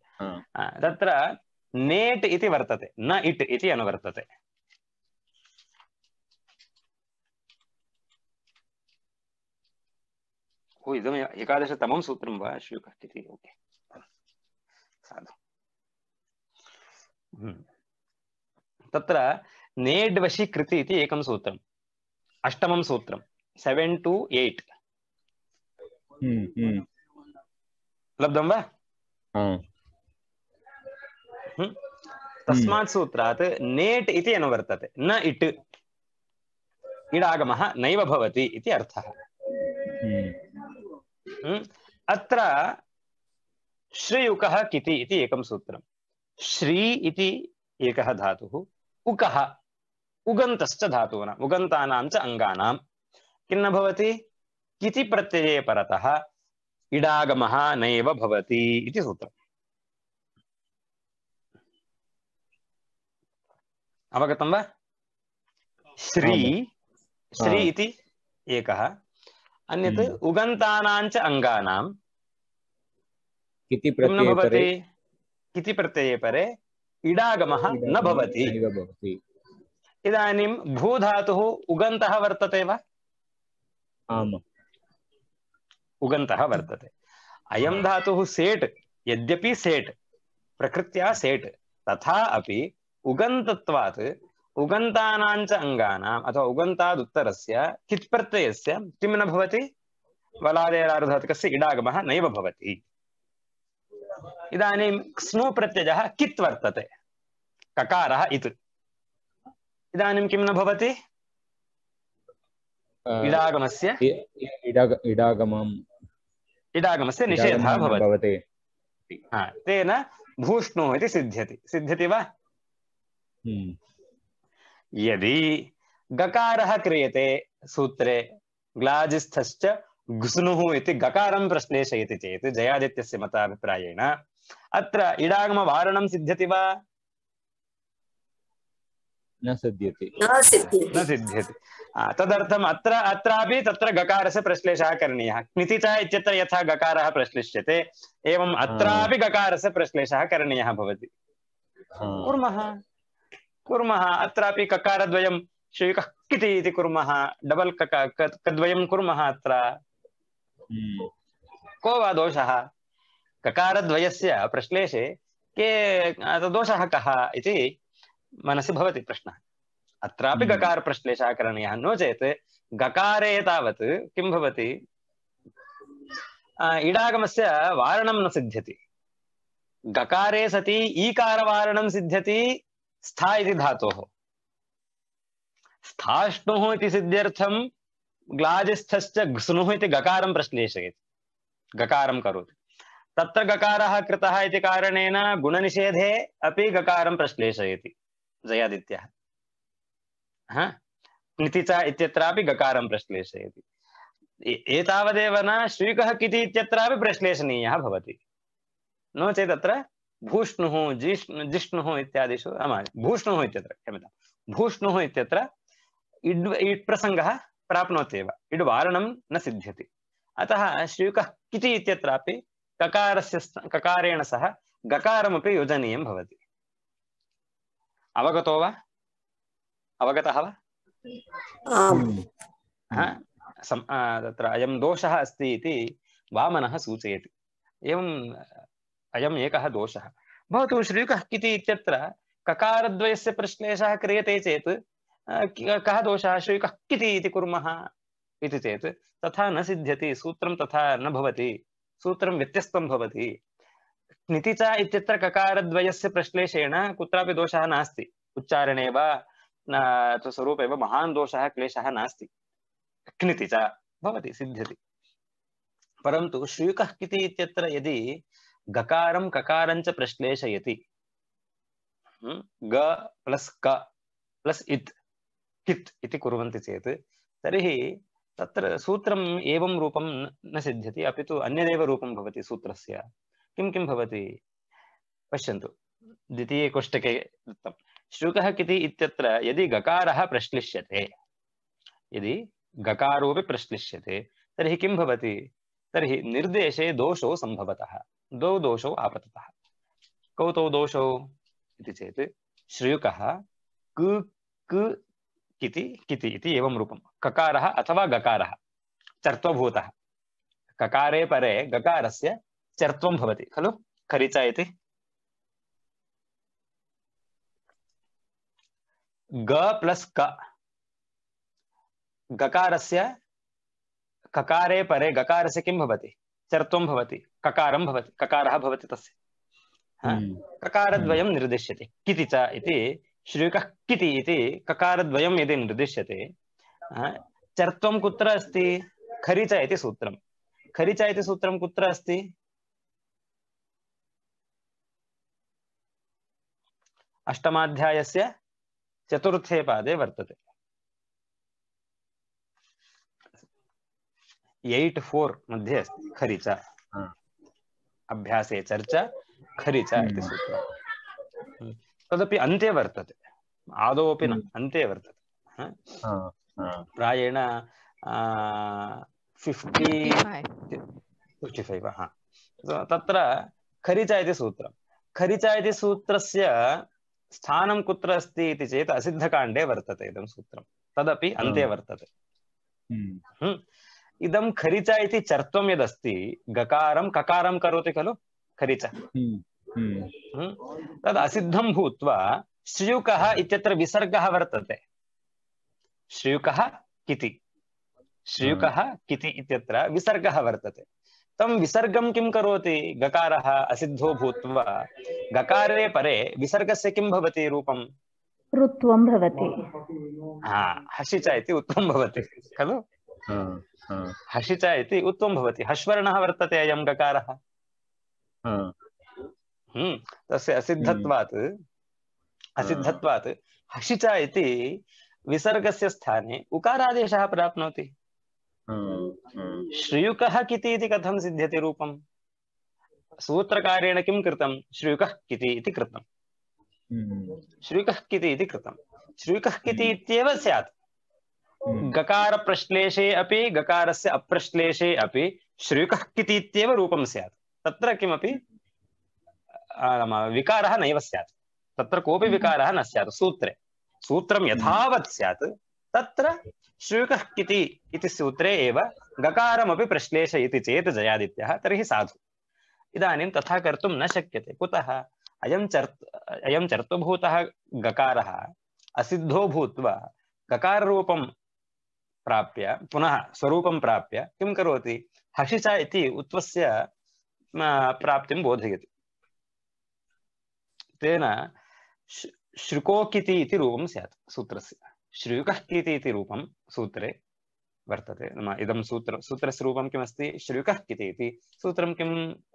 तत्र नेट् इति वर्तते, न इट् इति अनुवर्तते। इदम् एकादशतमं सूत्रं वा श्यूकः किति? ओके, साधु। तत्र नेड् वशि कृति इति एकं सूत्रम्, अष्टमं सूत्रं 7 to 8 लब्धं वा? तस्मात् सूत्रात् नेट् इति अनुवर्तते, न इट्, इडागमः नैव भवति इति अर्थः। अत्र श्रीयुकः किति इति एकं सूत्रं। श्री इति एकः धातुः, उकः उगन्तश्च धातूनाम्, उगन्तानां च अङ्गानां किं न भवति? किति प्रत्यये परतः इडागमः नैव भवति इति सूत्रम्। अवगतं वा? श्री श्री इति एकः, अन्यत् उगन्तानां च अङ्गानां किं न भवति? किति प्रत्यये परे इडागमः न भवति। इदानीं भूधातुः उगन्तः वर्तते वा? आम्, उगन्तः वर्तते। अयं धातुः सेट्, यद्यपि सेट् प्रकृत्या सेट्, तथा अपि उगन्तत्वात् उगन्तानां च अङ्गानाम् अथवा उगन्तादुत्तरस्य कित् प्रत्ययस्य किं न भवति? वलादेरार्धधातुकस्य इडागमः नैव भवति। इदानीं स्नु प्रत्ययः कित् वर्तते, ककारः इत्, इदानीं किं न भवति? इडागमस्य इडागमस्य निषेधः भवति। तेन भूष्णुः इति सिद्ध्यति वा? यदि गकारः क्रियते सूत्रे ग्लाजिस्थश्च घुस्नुः इति गकारं प्रश्लेषयति चेत् जयादित्यस्य मताभिप्रायेण अत्र इडागमवारणं सिद्ध्यति वा? न सिद्ध्यति। न सिद्ध्यति। तदर्थम् अत्रापि तत्र गकारस्य प्रश्लेषः करणीयः। क्निति च इत्यत्र यथा गकारः प्रश्लिष्यते एवम् अत्रापि गकारस्य प्रश्लेषः करणीयः भवति। कुर्मः अत्रापि ककारद्वयं श्रीकः किति इति कुर्मः, डबल् कद्वयं कुर्मः। अत्र को वा दोषः? ककारद्वयस्य प्रश्लेषे के दोषः कः इति मनसि भवति प्रश्नः। अत्रापि गकार प्रश्लेषः करणीयः, नो चेत् गकारे तावत् किं भवति? इडागमस्य वारणं न सिद्ध्यति। गकारे सति ईकारवारणं सिद्ध्यति स्था इति धातोः। स्थाष्णुः इति सिद्ध्यर्थं ग्लाजिस्थश्च घ्स्नुः इति गकारं प्रश्लेषयति, गकारं करोति। तत्र गकारः कृतः इति कारणेन गुणनिषेधे अपि गकारं प्रश्लेषयति जयादित्यः। क्निति च इत्यत्रापि गकारं प्रश्लेषयति। एतावदेव न, श्रीकः किति इत्यत्रापि प्रश्लेषणीयः भवति। नो चेत् अत्र भूष्णुः जिष्णुः इत्यादिषु भूष्णुः इत्यत्र क्षम्यतां, भूष्णुः इत्यत्र इड् प्रसङ्गः प्राप्नोत्येव, इड् वारणं न सिद्ध्यति। अतः श्रीकः किति इत्यत्रापि ककारेण सह गकारमपि योजनीयं भवति। अवगतो वा? अवगतः वा? तत्र अयं दोषः अस्ति इति वामनः सूचयति। एवम् अयम् एकः दोषः भवतु। श्रीकः किति इत्यत्र ककारद्वयस्य प्रश्लेषः क्रियते चेत् कः दोषः? श्रीकः किति इति कुर्मः इति चेत् तथा न सिद्ध्यति, सूत्रं तथा न भवति, सूत्रं व्यत्यस्तं भवति। क्निति च इत्यत्र ककारद्वयस्य प्रश्लेषेण कुत्रापि दोषः नास्ति, उच्चारणे वा अथवा स्वरूपे वा महान् दोषः क्लेशः नास्ति। क्निति च भवति, सिद्ध्यति। परन्तु श्रीकः किति इत्यत्र यदि गकारं ककारं च प्रश्लेषयति, ग प्लस् क प्लस् इत् कित् इति कुर्वन्ति चेत् तर्हि तत्र सूत्रम् एवं रूपं न सिद्ध्यति, अपि तु अन्यदेव रूपं भवति सूत्रस्य। किं भवति पश्यन्तु, द्वितीये कोष्टके दत्तं। श्रुकः किति इत्यत्र यदि गकारः प्रश्लिष्यते, यदि गकारोपि प्रश्लिष्यते तर्हि किं भवति? तर्हि निर्देशे दोषो संभवतः, द्वौ दोषौ आपततः। कौ तौ दोषौ इति चेत् श्रुकः क क किति किति इति एवं रूपं, ककारः अथवा गकारः चर्त्वभूतः। ककारे परे गकारस्य चर्त्वं भवति खलु, खरिच इति ग प्लस क गकारस्य ककारे परे गकारस्य किं भवति चर्त्वं भवति ककारं भवति ककारः भवति तस्य ककारद्वयं निर्दिश्यते किति च इति श्रीकः किति इति ककारद्वयं यदि निर्दिश्यते चर्त्वं कुत्र अस्ति खरिच इति सूत्रं खरिच इति सूत्रं कुत्र अस्ति अष्टमाध्यायस्य चतुर्थे पादे वर्तते 8.4 मध्ये अस्ति खरिच अभ्यासे चर्चा खरिच इति सूत्रं तदपि अन्ते वर्तते आदौ अपि न अन्ते वर्तते प्रायेण 55 हा तत्र खरिच इति सूत्रं खरिच इति सूत्रस्य स्थानं कुत्र अस्ति इति चेत् असिद्धकाण्डे वर्तते इदं सूत्रं तदपि अन्ते वर्तते इदं खरिच इति चर्त्वं यदस्ति गकारं ककारं करोति खलु खरिच तद् असिद्धं भूत्वा श्रियुकः इत्यत्र विसर्गः वर्तते श्रियुकः किति श्रियुकः किति इत्यत्र विसर्गः वर्तते तं विसर्गं किं करोति गकारः असिद्धो भूत्वा गकारे परे विसर्गस्य किं भवति रूपं ऋत्वं भवति हसिच इति उत्वं भवति खलु हसिच इति उत्वं भवति हश्वर्णः वर्तते अयं गकारः तस्य असिद्धत्वात् हसिच इति विसर्गस्य स्थाने उकारादेशः प्राप्नोति श्रियुकः किति इति कथं सिद्ध्यति रूपं सूत्रकारेण किं कृतं श्रियुकः किति इति कृतं श्रियुकः किति इति कृतं श्रियुकः किति इत्येव स्यात् गकार प्रश्लेषे अपि गकारस्य अप्रश्लेषे अपि श्रियुकः किति इत्येव रूपं स्यात् तत्र किमपि विकारः नैव स्यात् तत्र कोऽपि विकारः न स्यात् सूत्रे सूत्रं यथावत् स्यात् तत्र श्रियुकः किति इति सूत्रे एव गकारमपि प्रश्लेषयति चेत् जयादित्यः तर्हि साधु इदानीं तथा कर्तुं न शक्यते कुतः अयं चर्त्वभूतः गकारः असिद्धो भूत्वा गकाररूपं प्राप्य पुनः स्वरूपं प्राप्य किं करोति हसिच इति उत्वस्य प्राप्तिं बोधयति तेन श्रुकोकिति इति रूपं स्यात् सूत्रस्य श्रियुकः किति इति रूपं सूत्रे वर्तते इदं सूत्रस्य रूपं किमस्ति श्रियुकः किति इति सूत्रं किं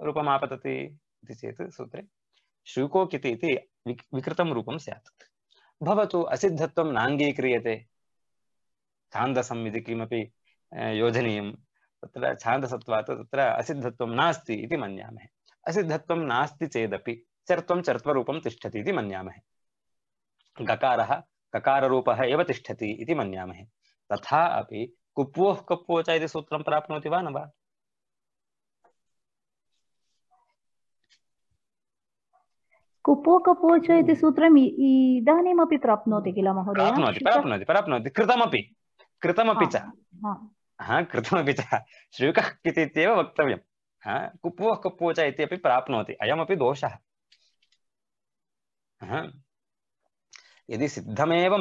रूपम् आपतति इति चेत् सूत्रे श्रुकोकिति इति विकृतं रूपं स्यात् भवतु असिद्धत्वं नाङ्गीक्रियते छान्दसम् इति किमपि योजनीयं तत्र छान्दसत्वात् तत्र असिद्धत्वं नास्ति इति मन्यामहे असिद्धत्वं नास्ति चेदपि चर्त्वं चर्त्वरूपं तिष्ठति इति मन्यामहे गकारः ककाररूपः एव तिष्ठति इति मन्यामहे तथा अपि कुप्वोः कप्वो च इति सूत्रं प्राप्नोति वा न वा कुपो कपो च इति सूत्रम् इदानीमपि प्राप्नोति किल महोदय प्राप्नोति कृतमपि च कृतमपि च श्रियुकः किति इत्येव वक्तव्यं कुप्वोः कप्वो च इत्यपि प्राप्नोति अयमपि दोषः यदि सिद्धमेव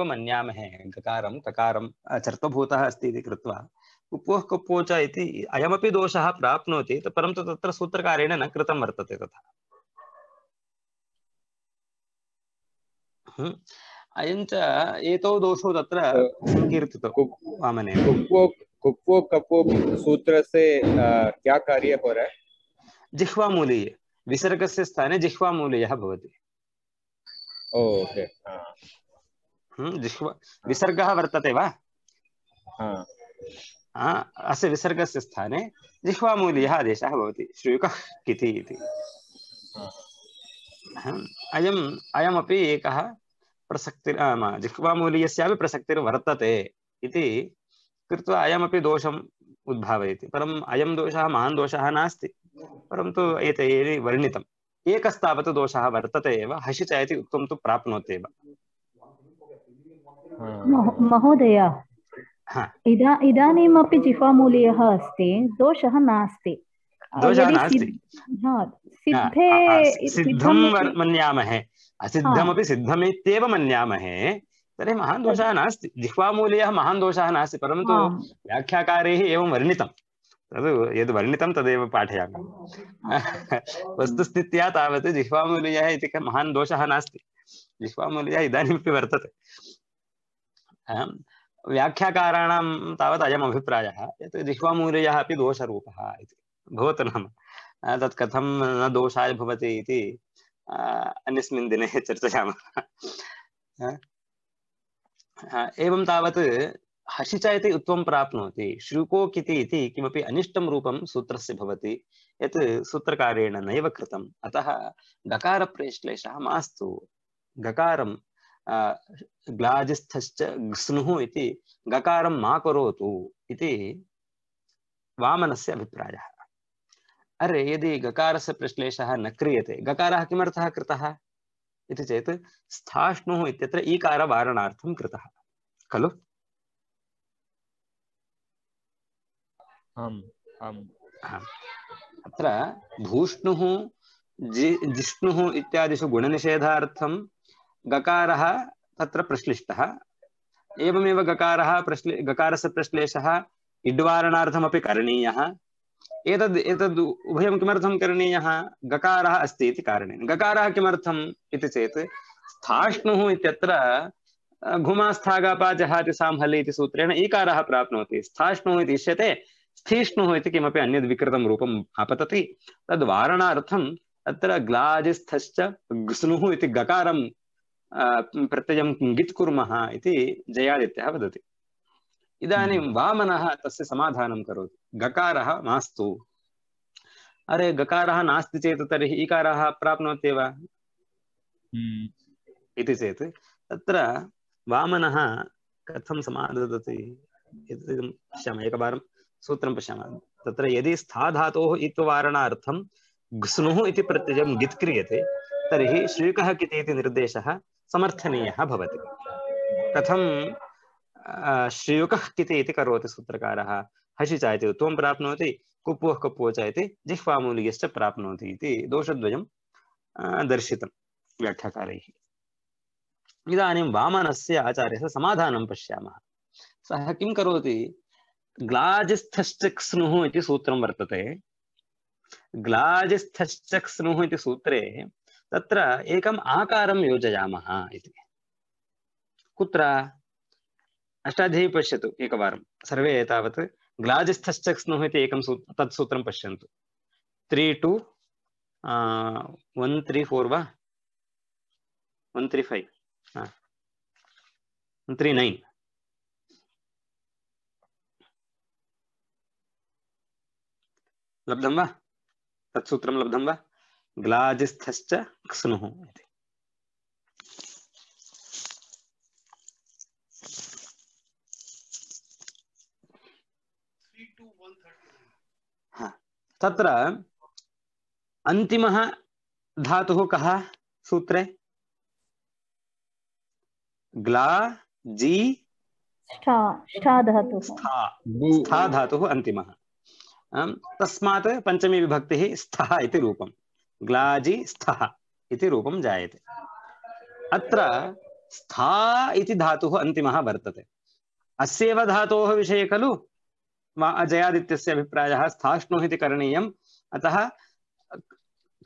मन्यामहे गकारं ककारं चर्त्वभूतः अस्ति इति कृत्वा कुप्वोः कप्वो च इति अयमपि दोषः प्राप्नोति परन्तु तत्र सूत्रकारेण न कृतं वर्तते तथा अयञ्च एतौ दोषौ तत्र संकीर्तितौ वामने कुप्वो कप्वो सूत्र से क्या कार्य हो रहा है जिह्वामूलीय विसर्गस्य स्थाने जिह्वामूलीयः भवति ओके विसर्गः वर्तते वा अस्य विसर्गस्य स्थाने जिह्वामूलीयः आदेशः भवति श्रियुकः किति इति अयमपि एकः प्रसक्तिर् जिह्वामूलीयस्यापि प्रसक्तिर्वर्तते इति कृत्वा अयमपि दोषम् उद्भावयति परम् अयं दोषः महान् दोषः नास्ति परन्तु एतैः वर्णितम् एकस्तावत् दोषः वर्तते एव हसिच इति उक्तं तु प्राप्नोति एव महोदय इदानीमपि जिह्वामूलीयः अस्ति दोषः नास्ति सिद्धे सिद्धं मन्यामहे असिद्धमपि सिद्धमित्येव मन्यामहे तर्हि महान् दोषः नास्ति। जिह्वामूलीयः महान् दोषः नास्ति, परन्तु व्याख्याकारैः एवं वर्णितं, तद् यद् वर्णितं तदेव पाठयामि। वस्तुस्थित्या तावत् जिह्वामूलीयः इति महान् दोषः नास्ति, जिह्वामूलीयः इदानीमपि वर्तते। व्याख्याकाराणां तावत् अयम् अभिप्रायः यत् जिह्वामूलीयः अपि दोषरूपः इति। भवतु नाम तत् कथं न दोषाय भवति इति अन्यस्मिन् दिने चर्चयामः। एवं तावत् हसिच इति उत्वं प्राप्नोति, श्रुकोकिति इति किमपि अनिष्टं रूपं सूत्रस्य भवति यत् सूत्रकारेण नैव कृतम्, अतः गकारप्रेश्लेषः मास्तु। गकारं ग्लाजिस्थश्च ग्स्नुः इति गकारं मा करोतु इति वामनस्य अभिप्रायः। अरे यदि गकारस्य प्रश्लेषः न क्रियते, गकारः किमर्थः कृतः इति चेत् स्थाष्णुः इत्यत्र ईकारवारणार्थं कृतः खलु। अत्र भूष्णुः जिष्णुः इत्यादिषु गुणनिषेधार्थं गकारः तत्र प्रश्लिष्टः। एवमेव गकारस्य प्रश्लेषः इड्वारणार्थमपि करणीयः। एतद् उभयं किमर्थं करणीयः? गकारः अस्ति इति कारणेन। गकारः किमर्थम् इति चेत् स्थाष्णुः इत्यत्र घुमास्थागापा जहाति सांहलि इति सूत्रेण ईकारः प्राप्नोति। स्थाष्णुः इति इष्यते, स्थिष्णुः इति किमपि अन्यद् विकृतं रूपम् आपतति, तद् वारणार्थम् अत्र ग्लाजिस्थश्च ग्स्नुः इति गकारं प्रत्ययं गित् कुर्मः इति जयादित्यः वदति। इदानीं वामनः तस्य समाधानं करोति, गकारः मास्तु। अरे गकारः नास्ति चेत् तर्हि ईकारः प्राप्नोत्येव इति चेत् तत्र वामनः कथं समाददति इति पश्यामः। एकवारं सूत्रं पश्यामः। तत्र यदि स्था धातोः इत्वारणार्थं ग्स्नुः इति प्रत्ययं गित् क्रियते तर्हि श्रीकः किति इति निर्देशः समर्थनीयः भवति। कथं श्रीयुकः किति इति करोति सूत्रकारः? हसिच इति उत्वं प्राप्नोति, कुप्वः कप्वो च इति जिह्वामूलीयश्च प्राप्नोति इति दोषद्वयं दर्शितं व्याख्याकारैः। इदानीं वामनस्य आचार्यस्य समाधानं पश्यामः। सः किं करोति? ग्लाजिस्थश्च क्स्नुः इति सूत्रं वर्तते। ग्लाजिस्थश्च क्स्नुः इति सूत्रे तत्र एकम् आकारं योजयामः इति। कुत्र? अष्टाध्यायी पश्यतु एकवारं सर्वे तावत्। ग्लाजिस्थश्च क्स्नुः इति एकं तत् सूत्रं पश्यन्तु। 134 वा 135 139 लब्धं वा? तत् सूत्रं लब्धं वा? ग्लाजिस्थश्च क्स्नुः इति। तत्र अन्तिमः धातुः कः सूत्रे? ग्ला जी स्था धातुः अन्तिमः। तस्मात् पंचमी विभक्तिः स्थः इति रूपं, ग्लाजी स्थः इति रूपं जायते। अत्र स्था इति धातुः अन्तिमः वर्तते। अस्यैव धातोः विषये खलु जयादित्यस्य अभिप्रायः स्थाष्णुः इति करणीयम्। अतः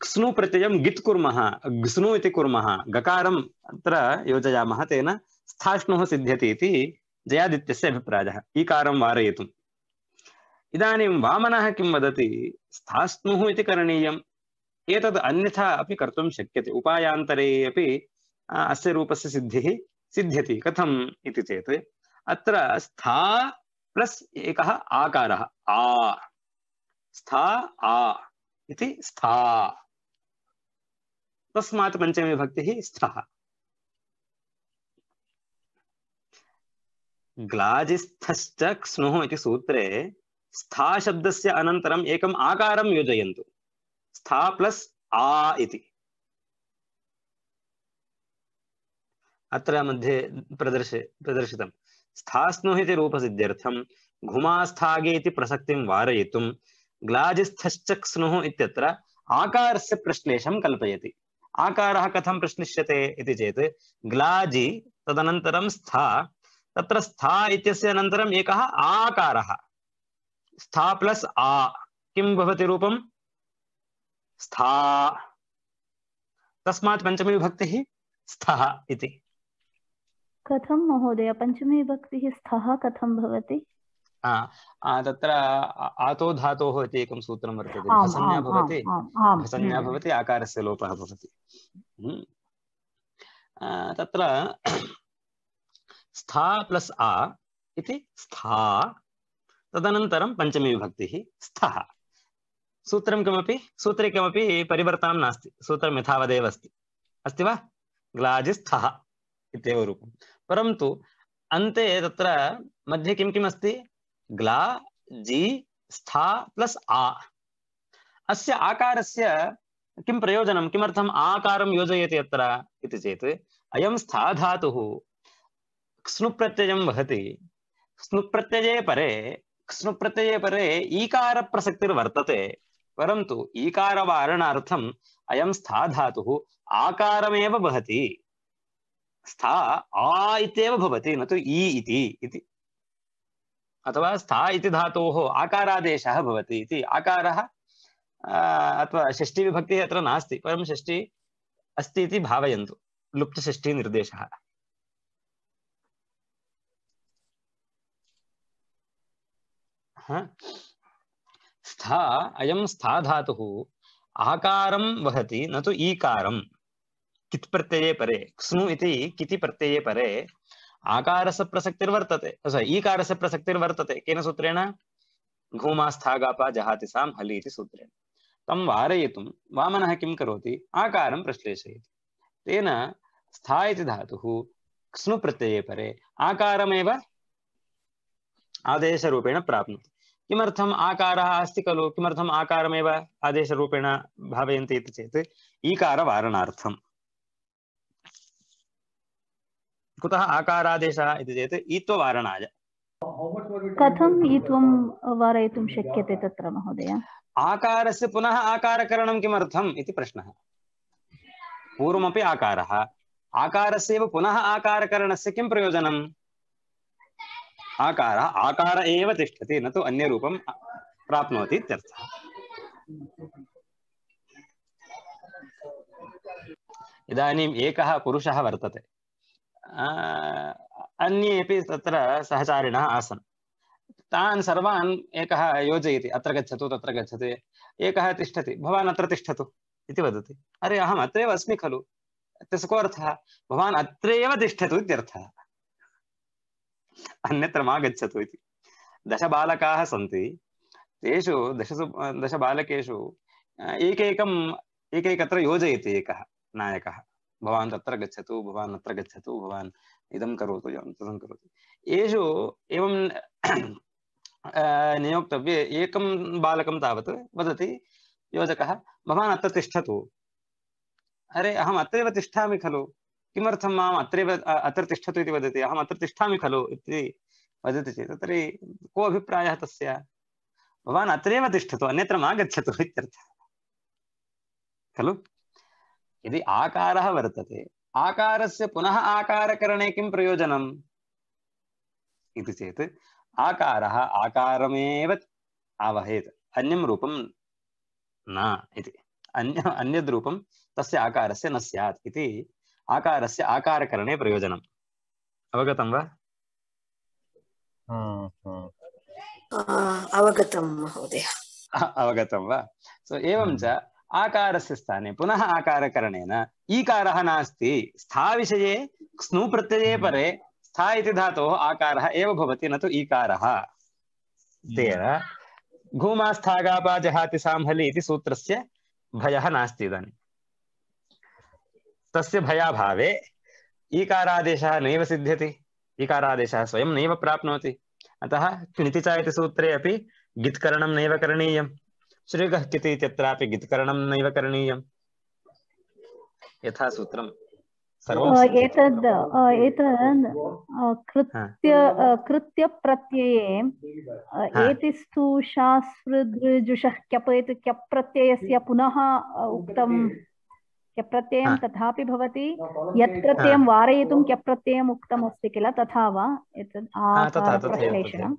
क्स्नु प्रत्ययं गित् कुर्मः, ग्स्नु इति कुर्मः, गकारम् अत्र योजयामः, तेन स्थाष्णुः सिद्ध्यति इति जयादित्यस्य अभिप्रायः, ईकारं वारयितुम्। इदानीं वामनः किं वदति? स्थाष्णुः इति करणीयम्। एतद् अन्यथा अपि कर्तुं शक्यते, उपायान्तरे अपि अस्य रूपस्य सिद्धिः सिद्ध्यति। कथम् इति चेत् अत्र स्था प्लस् एकः आकारः आ, स्था आ इति स्था, तस्मात् पंचमी विभक्तिः स्थः। ग्लाजिस्थश्च क्स्नुः इति सूत्रे स्था शब्दस्य अनन्तरम् एकम् आकारं योजयन्तु, स्था प्लस् आ इति। अत्र मध्ये प्रदर्शितं स्थास्नुः इति रूपसिद्ध्यर्थं घुमास्थागे इति प्रसक्तिं वारयितुं ग्लाजिस्थश्च क्स्नुः इत्यत्र आकारस्य प्रश्लेषं कल्पयति। आकारः कथं प्रश्लिष्यते इति चेत् ग्लाजि तदनन्तरं स्था, तत्र स्था इत्यस्य अनन्तरम् एकः आकारः, स्था प्लस् आ किं भवति रूपं स्था, तस्मात् पंचमी विभक्तिः स्थः इति। कथं महोदय पंचमी विभक्तिः स्थः कथं भवति? तत्र आतो धातोः इति एकं सूत्रं वर्तते। आम्, भसंज्ञा आम्, भवति, आम्, आम्, भसंज्ञा भवति, आकारस्य लोपः भवति। तत्र स्था प्लस् आ इति स्था, तदनन्तरं पंचमी विभक्तिः स्थः। सूत्रं किमपि, सूत्रे किमपि परिवर्तनं नास्ति, सूत्रं यथावदेव अस्ति, अस्ति वा? ग्लाजि स्थः इत्येव रूपं, परन्तु अन्ते तत्र मध्ये किं किम् अस्ति? ग्ला जी स्था प्लस् आ। अस्य आकारस्य किं प्रयोजनं, किमर्थम् आकारं योजयति अत्र इति चेत् अयं स्था धातुः क्स्नु प्रत्ययं वहति, स्नु प्रत्यये परे ईकार प्रसक्तिर्वर्तते, परन्तु ईकारवारणार्थम् अयं स्था धातुः आकारमेव वहति, स्था आ इत्येव भवति, न तु ई इति। अथवा स्था इति धातोः आकारादेशः भवति इति। आकारः अथवा षष्ठी विभक्तिः अत्र नास्ति, परं षष्ठी अस्ति इति भावयन्तु, लुप्तषष्ठी निर्देशः। स्था, अयं स्था धातुः आकारं वहति, न तु ईकारं। कित् प्रत्यये परे, क्स्नु इति किति प्रत्यये परे आकारस्य प्रसक्तिर्वर्तते, ईकारस्य प्रसक्तिर्वर्तते। केन सूत्रेण? घूमास्थागापा जहाति सां हलि इति सूत्रेण। तं वारयितुं वामनः किं करोति? आकारं प्रश्लेषयति। तेन स्था इति धातुः क्स्नु प्रत्यये परे आकारमेव आदेशरूपेण प्राप्नोति। किमर्थम्? आकारः अस्ति खलु, किमर्थम् आकारमेव आदेशरूपेण भावयन्ति इति चेत् ईकारवारणार्थम्। कुतः आकारादेशः इति चेत् ईत्ववारणाय। कथम् ईत्वं वारयितुं शक्यते तत्र महोदय? आकारस्य पुनः आकारकरणं किमर्थम् इति प्रश्नः। पूर्वमपि आकारः, आकारस्यैव पुनः आकारकरणस्य किं प्रयोजनम्? आकारः आकार एव तिष्ठति, न तु अन्यरूपं प्राप्नोति इत्यर्थः। इदानीम् एकः पुरुषः वर्तते, अन्येपि तत्र सहचारिणः आसन्, तान् सर्वान् एकः योजयति, अत्र गच्छतु तत्र गच्छतु। एकः तिष्ठति, भवान् अत्र तिष्ठतु इति वदति। अरे अहम् अत्रैव अस्मि खलु, तस्य को अर्थः? भवान् अत्रैव तिष्ठतु इत्यर्थः, अन्यत्र मा गच्छतु इति। 10 बालकाः सन्ति, तेषु 10 बालकेषु एकैकत्र योजयति एकः नायकः। भवान् तत्र गच्छतु, भवान् अत्र गच्छतु, भवान् इदं करोतु, तदं करोतु। येषु एवं नियोक्तव्ये एकं बालकं तावत् वदति योजकः, भवान् अत्र तिष्ठतु। अरे अहम् अत्रैव तिष्ठामि खलु, किमर्थं माम् अत्र तिष्ठतु इति वदति? अहम् अत्र तिष्ठामि खलु इति वदति चेत् तर्हि को अभिप्रायः तस्य? भवान् अत्रैव तिष्ठतु, अन्यत्र मा गच्छतु इत्यर्थः खलु। यदि आकारः वर्तते, आकारस्य पुनः आकारकरणे किं प्रयोजनम् इति चेत् आकारः आकारमेव आवहेत्, अन्यं रूपं न इति। अन्यद् रूपं तस्य आकारस्य न स्यात् इति आकारस्य आकारकरणे प्रयोजनम्। अवगतं वा? अवगतं महोदय। अवगतं वा? सो एवं च आकारस्य स्थाने पुनः आकारकरणेन ईकारः नास्ति। स्था विषये क्स्नु प्रत्यये परे स्था इति धातोः आकारः एव भवति, न तु ईकारः। तेन घूमास्थागापा जहाति सांहलि इति सूत्रस्य भयः नास्ति। इदानीं तस्य भयाभावे ईकारादेशः नैव सिद्ध्यति, ईकारादेशः स्वयं नैव प्राप्नोति। अतः क्निति च इति सूत्रे अपि गित्करणं नैव करणीयम्, श्रीगः किति इत्यत्रापि गित्करणं नैव करणीयम्। यथा सूत्रं सर्वं सिद्ध्यति। एतद् कृत्यप्रत्यये एतिस्तु शास्वृदृजुषः क्यप इति क्यप् प्रत्ययस्य पुनः उक्तं क्यप् प्रत्ययं तथापि भवति, यत् प्रत्ययं वारयितुं क्यप् प्रत्ययम् उक्तम् अस्ति किल, तथा वा एतद् आकारप्रश्लेषणम्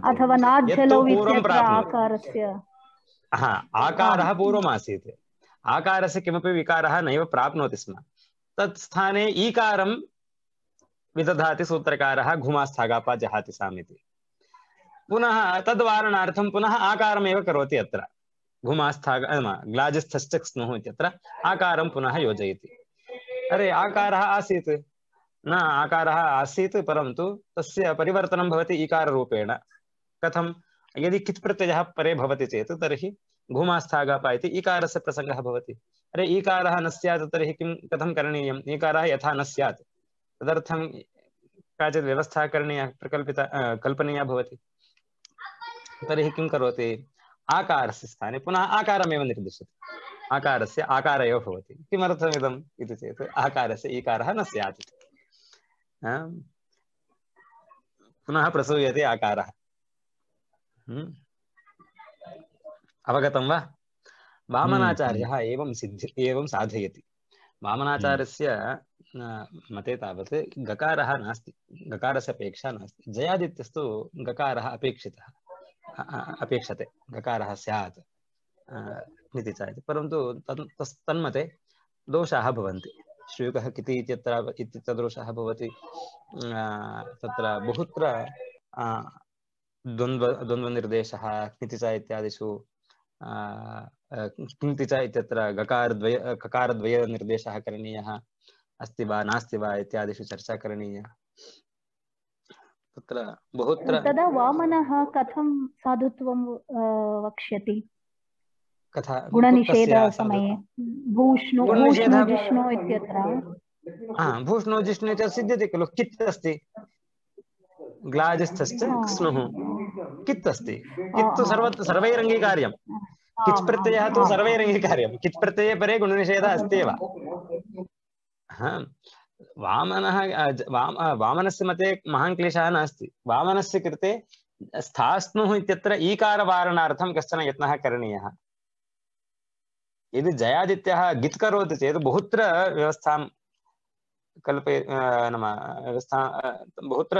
अथवा नाज्झलौ इत्यत्र आकारस्य आकारः पूर्वमासीत्, आकारस्य किमपि विकारः नैव प्राप्नोति स्म, तत् स्थाने ईकारं विदधाति सूत्रकारः घुमास्थागापा जहाति साम् इति। पुनः तद्वारणार्थं पुनः आकारमेव करोति अत्र घुमास्थाग ग्लाजिस्थश्च स्नुः इत्यत्र आकारं पुनः योजयति। अरे आकारः आसीत् न, आकारः आसीत् परन्तु तस्य परिवर्तनं भवति ईकाररूपेण। कथं? यदि कित् प्रत्ययः परे भवति चेत् तर्हि घुमास्थागापा इति ईकारस्य प्रसङ्गः भवति। अरे ईकारः न स्यात् तर्हि किं कथं करणीयम्? ईकारः यथा न स्यात्, तदर्थं काचित् व्यवस्था करणीया, कल्पनीया भवति। तर्हि किं करोति? आकारस्य स्थाने पुनः आकारमेव निर्दिशति, आकारस्य आकार एव भवति। किमर्थमिदम् इति चेत् आकारस्य ईकारः न स्यात् इति। पुनः प्रसूयते आकारः। अवगतं वा? वामनाचार्यः एवं साधयति। वामनाचार्यस्य मते तावत् गकारः नास्ति, गकारस्य अपेक्षा नास्ति। जयादित्यस्तु गकारः अपेक्षते, गकारः स्यात् इति चेत्, परन्तु तन्मते दोषाः भवन्ति। श्रूयकः किति इत्यत्र दोषः भवति। तत्र बहुत्र द्वन्द्वनिर्देशः किञ्चिच इत्यादिषु किञ्चिच इत्यत्र ककारद्वयनिर्देशः करणीयः अस्ति वा नास्ति वा इत्यादिषु चर्चा करणीया। तत्र बहुत्र तदा वामनः कथं साधुत्वं वक्ष्यति? कथा गुणनिषेधसमये भूष्णु जिष्णु इत्यत्र भूष्णो जिष्णु च सिद्ध्यति खलु। कित् अस्ति, ग्लाजिस्थश्च स्नुः, कित् अस्ति। कित् तु सर्वैरङ्गीकार्यं, किच् प्रत्ययः तु सर्वैरङ्गीकार्यं। किच् प्रत्यये परे गुणनिषेधः अस्त्येव। वामनः वामनस्य मते महान् क्लेशः नास्ति। वामनस्य कृते स्थास्नुः इत्यत्र ईकारवारणार्थं कश्चन यत्नः करणीयः। यदि जयादित्यः गित् करोति चेत् बहुत्र व्यवस्थां बहुत्र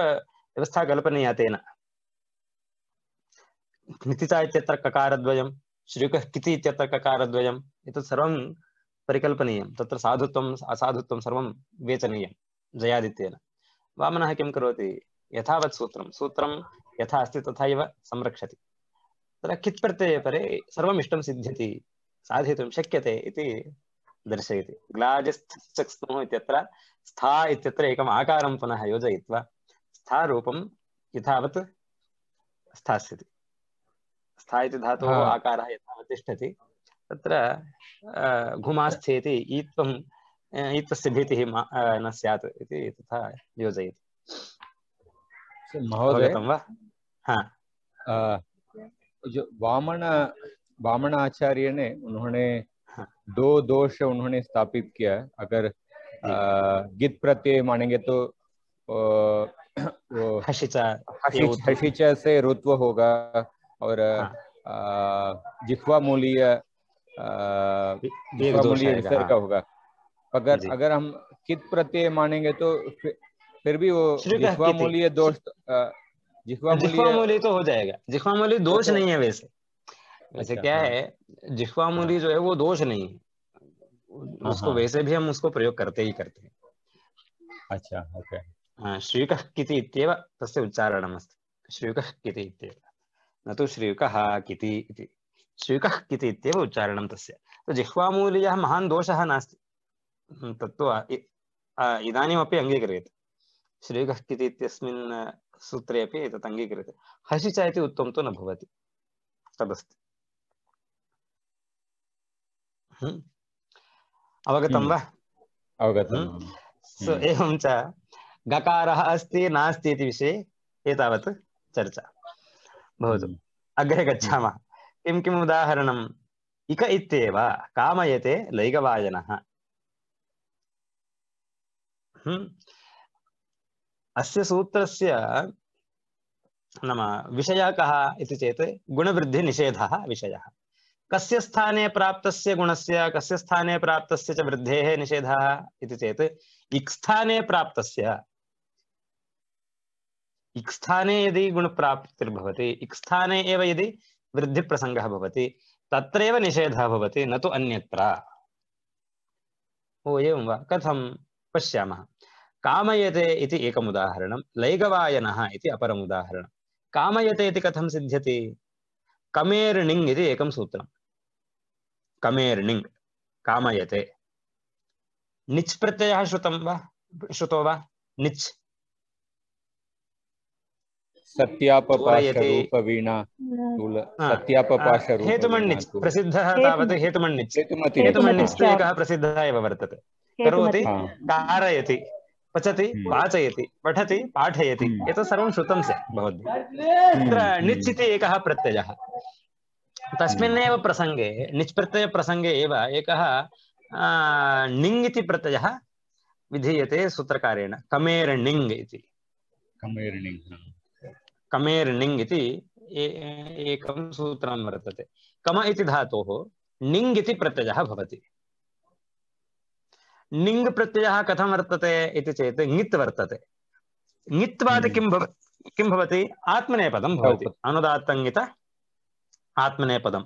व्यवस्था कल्पनीया तेन। नितिचा इत्यत्र ककारद्वयं, श्रीकः किति इत्यत्र ककारद्वयम्, एतत् सर्वं परिकल्पनीयं। तत्र साधुत्वम् असाधुत्वं सर्वं वेचनीयं जयादित्येन। वामनः किं करोति? यथावत् सूत्रं यथा अस्ति तथैव संरक्षति। तत्र कित् प्रत्यये परे सर्वम् इष्टं सिद्ध्यति, साधितुं शक्यते इति दर्शयति। ग्लाजिस्थ् इत्यत्र स्था इत्यत्र एकम् आकारं पुनः योजयित्वा स्थारूपं यथावत् स्थास्यति। स्था इति धातोः आकारः यथावत् तिष्ठति, तत्र घुमास्थेति ईत्वस्य भीतिः न स्यात् इति तथा योजयति। महोदय, वा? जो वामन आचार्य ने उन्होंने दो दोष उन्होंने स्थापित किया। अगर गित प्रत्यय मानेंगे तो वो हशिच से रुत्व होगा और जिह्वा मूलीय विसर्ग होगा। अगर हम कित प्रत्यय मानेंगे तो फिर भी वो जिह्वा मूलीय दोष, जिह्वा मूली तो हो जाएगा। जिह्वा मूली दोष नहीं है। वैसे क्या है, जिह्वा मूली जो है वो दोष नहीं है, उसको वैसे भी हम उसको प्रयोग करते ही करते हैं। अच्छा, ओके। श्रीकः किति इत्येव तस्य उच्चारणमस्ति। श्रीकः किति इत्येव, न तु श्रीकः किति इति। श्रीकः किति इत्येव उच्चारणं तस्य। तो जिह्वामूलीयः महान् दोषः नास्ति, तत्तु इदानीमपि अङ्गीक्रियते। श्रीकः किति इत्यस्मिन् सूत्रे अपि एतत् अङ्गीक्रियते। हसिच इति उत्तमं तु न भवति, तदस्ति। अवगतं वा? अवगतम्। एवं च गकारः अस्ति नास्ति इति विषये एतावत् चर्चा भवतु। अग्रे गच्छामः। किं किम् उदाहरणम्? इक इत्येव कामयते लैगवायनः। अस्य सूत्रस्य नाम विषयः कः इति चेत् गुणवृद्धिनिषेधः विषयः। कस्य स्थाने प्राप्तस्य गुणस्य कस्य स्थाने प्राप्तस्य च वृद्धेः निषेधः इति चेत् इक्स्थाने प्राप्तस्य, इक्स्थाने यदि गुणप्राप्तिर्भवति, इक्स्थाने एव यदि वृद्धिप्रसङ्गः भवति तत्रैव निषेधः भवति, न तु अन्यत्र। ओ एवं वा? कथं पश्यामः। कामयते इति एकम् उदाहरणं, लैगवायनः इति अपरम् उदाहरणं। कामयते इति कथं सिद्ध्यति? कमेर्णिङ् इति एकं सूत्रं। कमेर्णिङ् कामयते। निच् प्रत्ययः श्रुतं वा? श्रुतो वा? निच् सत्यापपाशरूपवीणा सत्यापपाशरूपवीणा हेतुमण्णिच् प्रसिद्धः तावत् हेतुमण्णिच्। हेतुमण्णिच् एकः प्रसिद्धः एव वर्तते। करोति, कारयति, पचति, वाचयति, पठति, पाठयति, एतत् सर्वं श्रुतं स्यात् भवद्भिः। तत्र निच् इति एकः प्रत्ययः। तस्मिन्नेव प्रसङ्गे निच् प्रत्ययप्रसङ्गे एव एकः णिङ् इति प्रत्ययः विधीयते सूत्रकारेण, कमेर्णिङ् इति। कमेर्णिङ् इति एकं सूत्रं वर्तते। कम इति धातोः णिङ् इति प्रत्ययः भवति। णिङ् प्रत्ययः कथं वर्तते इति चेत् ङित् वर्तते। ङित्वात् किं भवति? आत्मनेपदं भवति। अनुदात्तङित आत्मनेपदं।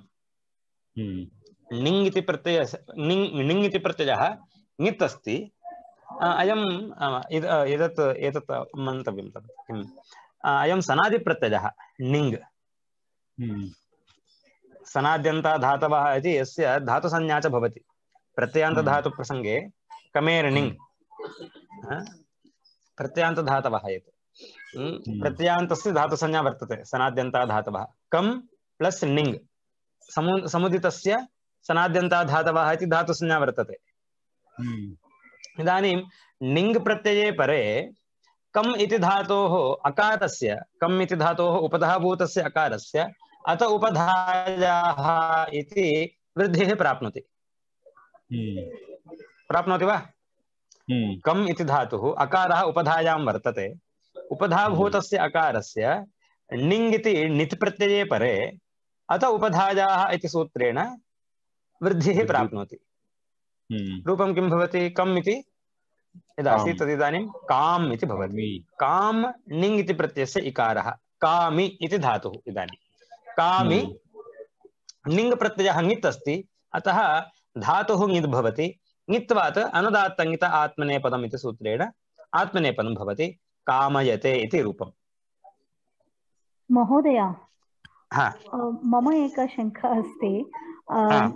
णिङ् इति प्रत्ययः णिङ् इति प्रत्ययः ङित् अस्ति। अयं एतत् मन्तव्यं तत् किम्? अयं सनादिप्रत्ययः णिङ्। सनाद्यन्ता धातवः इति यस्य धातुसंज्ञा च भवति। प्रत्ययान्तधातुप्रसङ्गे कमेर्णिङ् प्रत्ययान्तधातवः यत् प्रत्ययान्तस्य धातुसंज्ञा वर्तते। सनाद्यन्ता धातवः कम् प्लस् णिङ् समुदितस्य सनाद्यन्ता धातवः इति धातुसंज्ञा वर्तते। इदानीं णिङ् प्रत्यये परे कम् इति धातोः अकारस्य, कम् इति धातोः उपधाभूतस्य अकारस्य अत उपधायाः इति वृद्धिः प्राप्नोति। प्राप्नोति वा? कम् इति धातुः अकारः उपधायां वर्तते। उपधाभूतस्य अकारस्य णिङ् इति णित् प्रत्यये परे अत उपधायाः इति सूत्रेण वृद्धिः प्राप्नोति। रूपं किं भवति? कम् इति यदासीत् तदिदानीं काम् इति भवति। काम् णिङ् इति प्रत्ययस्य इकारः कामि इति धातुः। इदानीं कामि णिङ् प्रत्ययः ङित् अस्ति, अतः धातुः ङित् भवति। ङित्वात् अनुदात्तङित आत्मनेपदम् इति सूत्रेण आत्मनेपदं भवति। कामयते इति रूपम्। महोदय, मम एका शङ्का अस्ति।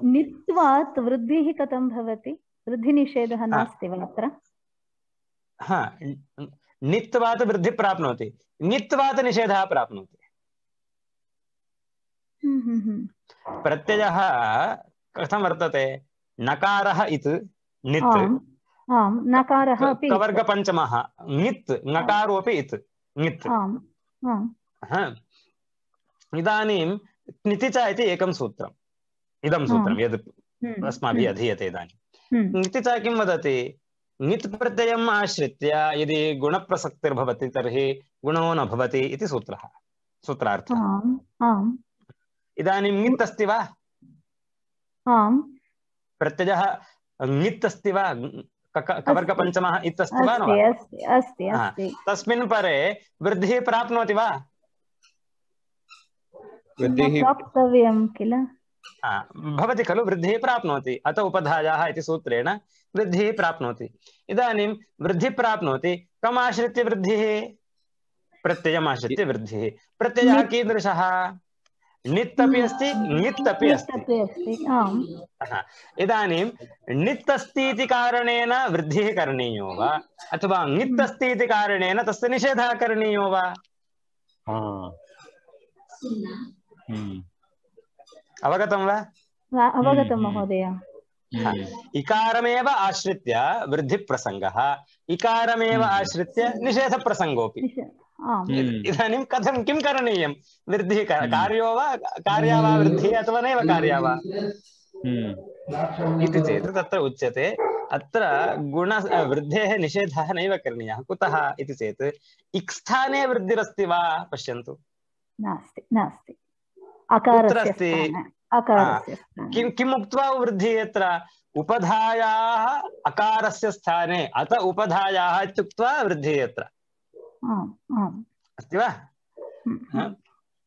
णित्वात् वृद्धिः कथं भवति? वृद्धिनिषेधः नास्ति वा अत्र? णित्वात् वृद्धि प्राप्नोति, ङित्वात् निषेधः प्राप्नोति। प्रत्ययः कथं वर्तते? नकारः इत् णित्, नकारः अपि कवर्गपञ्चमः ङित्, ङकारोऽपि इत् ङित्। इदानीं णितिच इति एकं सूत्रम्, इदं सूत्रं यद् अस्माभिः अधीयते इदानीं। णितिच किं वदति? ङित् प्रत्ययम् आश्रित्य यदि गुणप्रसक्तिर्भवति तर्हि गुणो न भवति इति सूत्रार्थः। इदानीं ङित् अस्ति वा? प्रत्ययः ङित् अस्ति वा? कवर्गपञ्चमः इत् अस्ति वा न वा? तस्मिन् परे वृद्धिः प्राप्नोति वा? प्राप्तव्यं किल? भवति खलु, वृद्धिः प्राप्नोति। अत उपधायाः इति सूत्रेण वृद्धिः प्राप्नोति। इदानीं वृद्धिः प्राप्नोति, कम् आश्रित्य वृद्धिः? प्रत्ययम् आश्रित्य वृद्धिः। प्रत्ययः कीदृशः? णित् अपि अस्ति, ङित् अपि अस्ति। इदानीं णित् अस्ति इति कारणेन वृद्धिः करणीयो वा, अथवा ङित् अस्ति इति कारणेन तस्य निषेधः करणीयो वा? अवगतं वा? अवगतं महोदय। इकारमेव आश्रित्य वृद्धिप्रसङ्गः, इकारमेव आश्रित्य निषेधप्रसङ्गोऽपि। इदानीं कथं किं करणीयं? वृद्धिः कार्यो वा, कार्या वा वृद्धिः, अथवा नैव कार्या वा इति चेत् तत्र उच्यते अत्र गुण वृद्धेः निषेधः नैव करणीयः। कुतः इति चेत् इक् स्थाने वृद्धिरस्ति वा पश्यन्तु। नास्ति नास्ति कुत्र अकारस्य अस्ति? स्थाने अकारस्य स्थाने किम् उक्त्वा वृद्धिः यत्र उपधायाः अकारस्य स्थाने अत उपधायाः इत्युक्त्वा वृद्धिः यत्र अस्ति वा?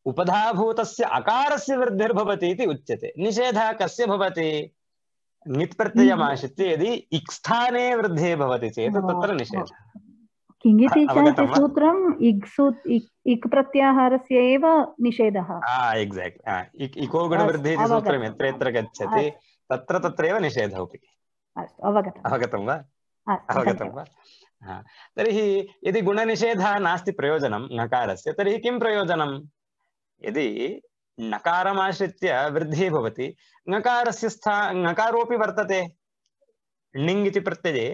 उपधाभूतस्य अकारस्य वृद्धिर्भवति इति उच्यते। निषेधः कस्य भवति? ङित् प्रत्ययमाश्रित्य यदि इक् स्थाने वृद्धिः भवति चेत् तत्र निषेधः। किङिति च सूत्रम् इक् प्रत्याहारस्य एव निषेधः। एक्साक्ट्लि। इको गुणवृद्धिः इति सूत्रं यत्र यत्र गच्छति तत्र तत्रैव निषेधः अपि। अवगतं वा? अवगतं वा? तर्हि यदि गुणनिषेधः नास्ति प्रयोजनं ङकारस्य, तर्हि किं प्रयोजनं? यदि नकारमाश्रित्य वृद्धिः भवति, ङकारस्य ङकारोऽपि वर्तते, णिङ् इति प्रत्यये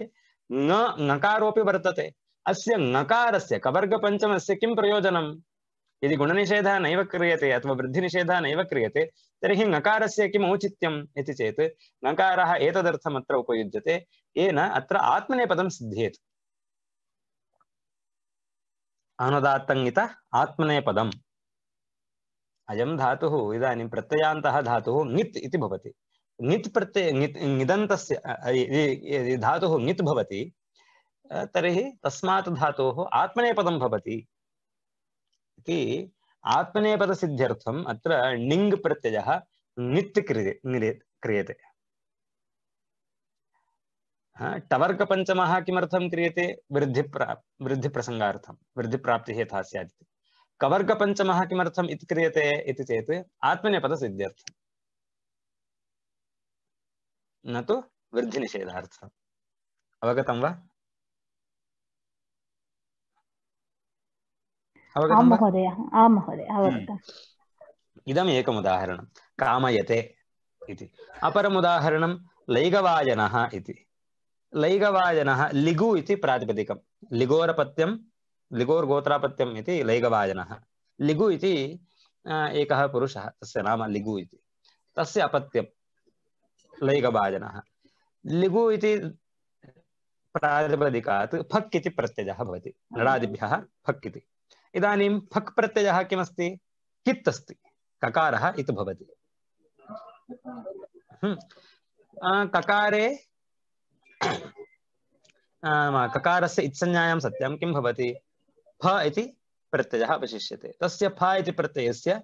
ङकारोऽपि वर्तते। अस्य ङकारस्य कवर्गपञ्चमस्य किं प्रयोजनं? यदि गुणनिषेधः नैव क्रियते अथवा वृद्धिनिषेधः नैव क्रियते तर्हि ङकारस्य किम् औचित्यम् इति चेत् ङकारः एतदर्थम् अत्र उपयुज्यते येन अत्र आत्मनेपदं सिद्ध्येत्। अनुदात्तङित आत्मनेपदम्। अयं धातुः इदानीं प्रत्ययान्तः धातुः ङित् इति भवति। ङित् प्रत्यय ङिदन्तस्य यदि धातुः ङित् भवति तर्हि तस्मात् धातोः आत्मनेपदं भवति इति आत्मनेपदसिद्ध्यर्थम् अत्र णिङ् प्रत्ययः ङित् क्रियते। टवर्गपञ्चमः किमर्थं क्रियते? वृद्धिप्रसङ्गार्थं, वृद्धिप्राप्तिः यथा स्यात्। कवर्गपञ्चमः किमर्थम् इति क्रियते इति चेत् आत्मनेपदसिद्ध्यर्थं, न तु वृद्धिनिषेधार्थम्। अवगतं वा? आम् महोदय, आम् महोदय, अवगतम्। इदम् एकम् उदाहरणं कामयते इति। अपरम् उदाहरणं लैगवायनः इति। लैगवायनः लिगु इति प्रातिपदिकं। लिगोरपत्यं लिगोर्गोत्रापत्यम् इति लैगवायनः। लिगु इति एकः पुरुषः, तस्य नाम लिगु इति। तस्य अपत्यं लैगवायनः। लिगु इति प्रातिपदिकात् फक् इति प्रत्ययः भवति। नडादिभ्यः फक् इति। इदानीं फक् प्रत्ययः किमस्ति? कित् अस्ति। ककारः इति भवति। ककारे ककारस्य इत्संज्ञायां सत्यां किं भवति? फ इति प्रत्ययः अवशिष्यते। तस्य फ इति प्रत्ययस्य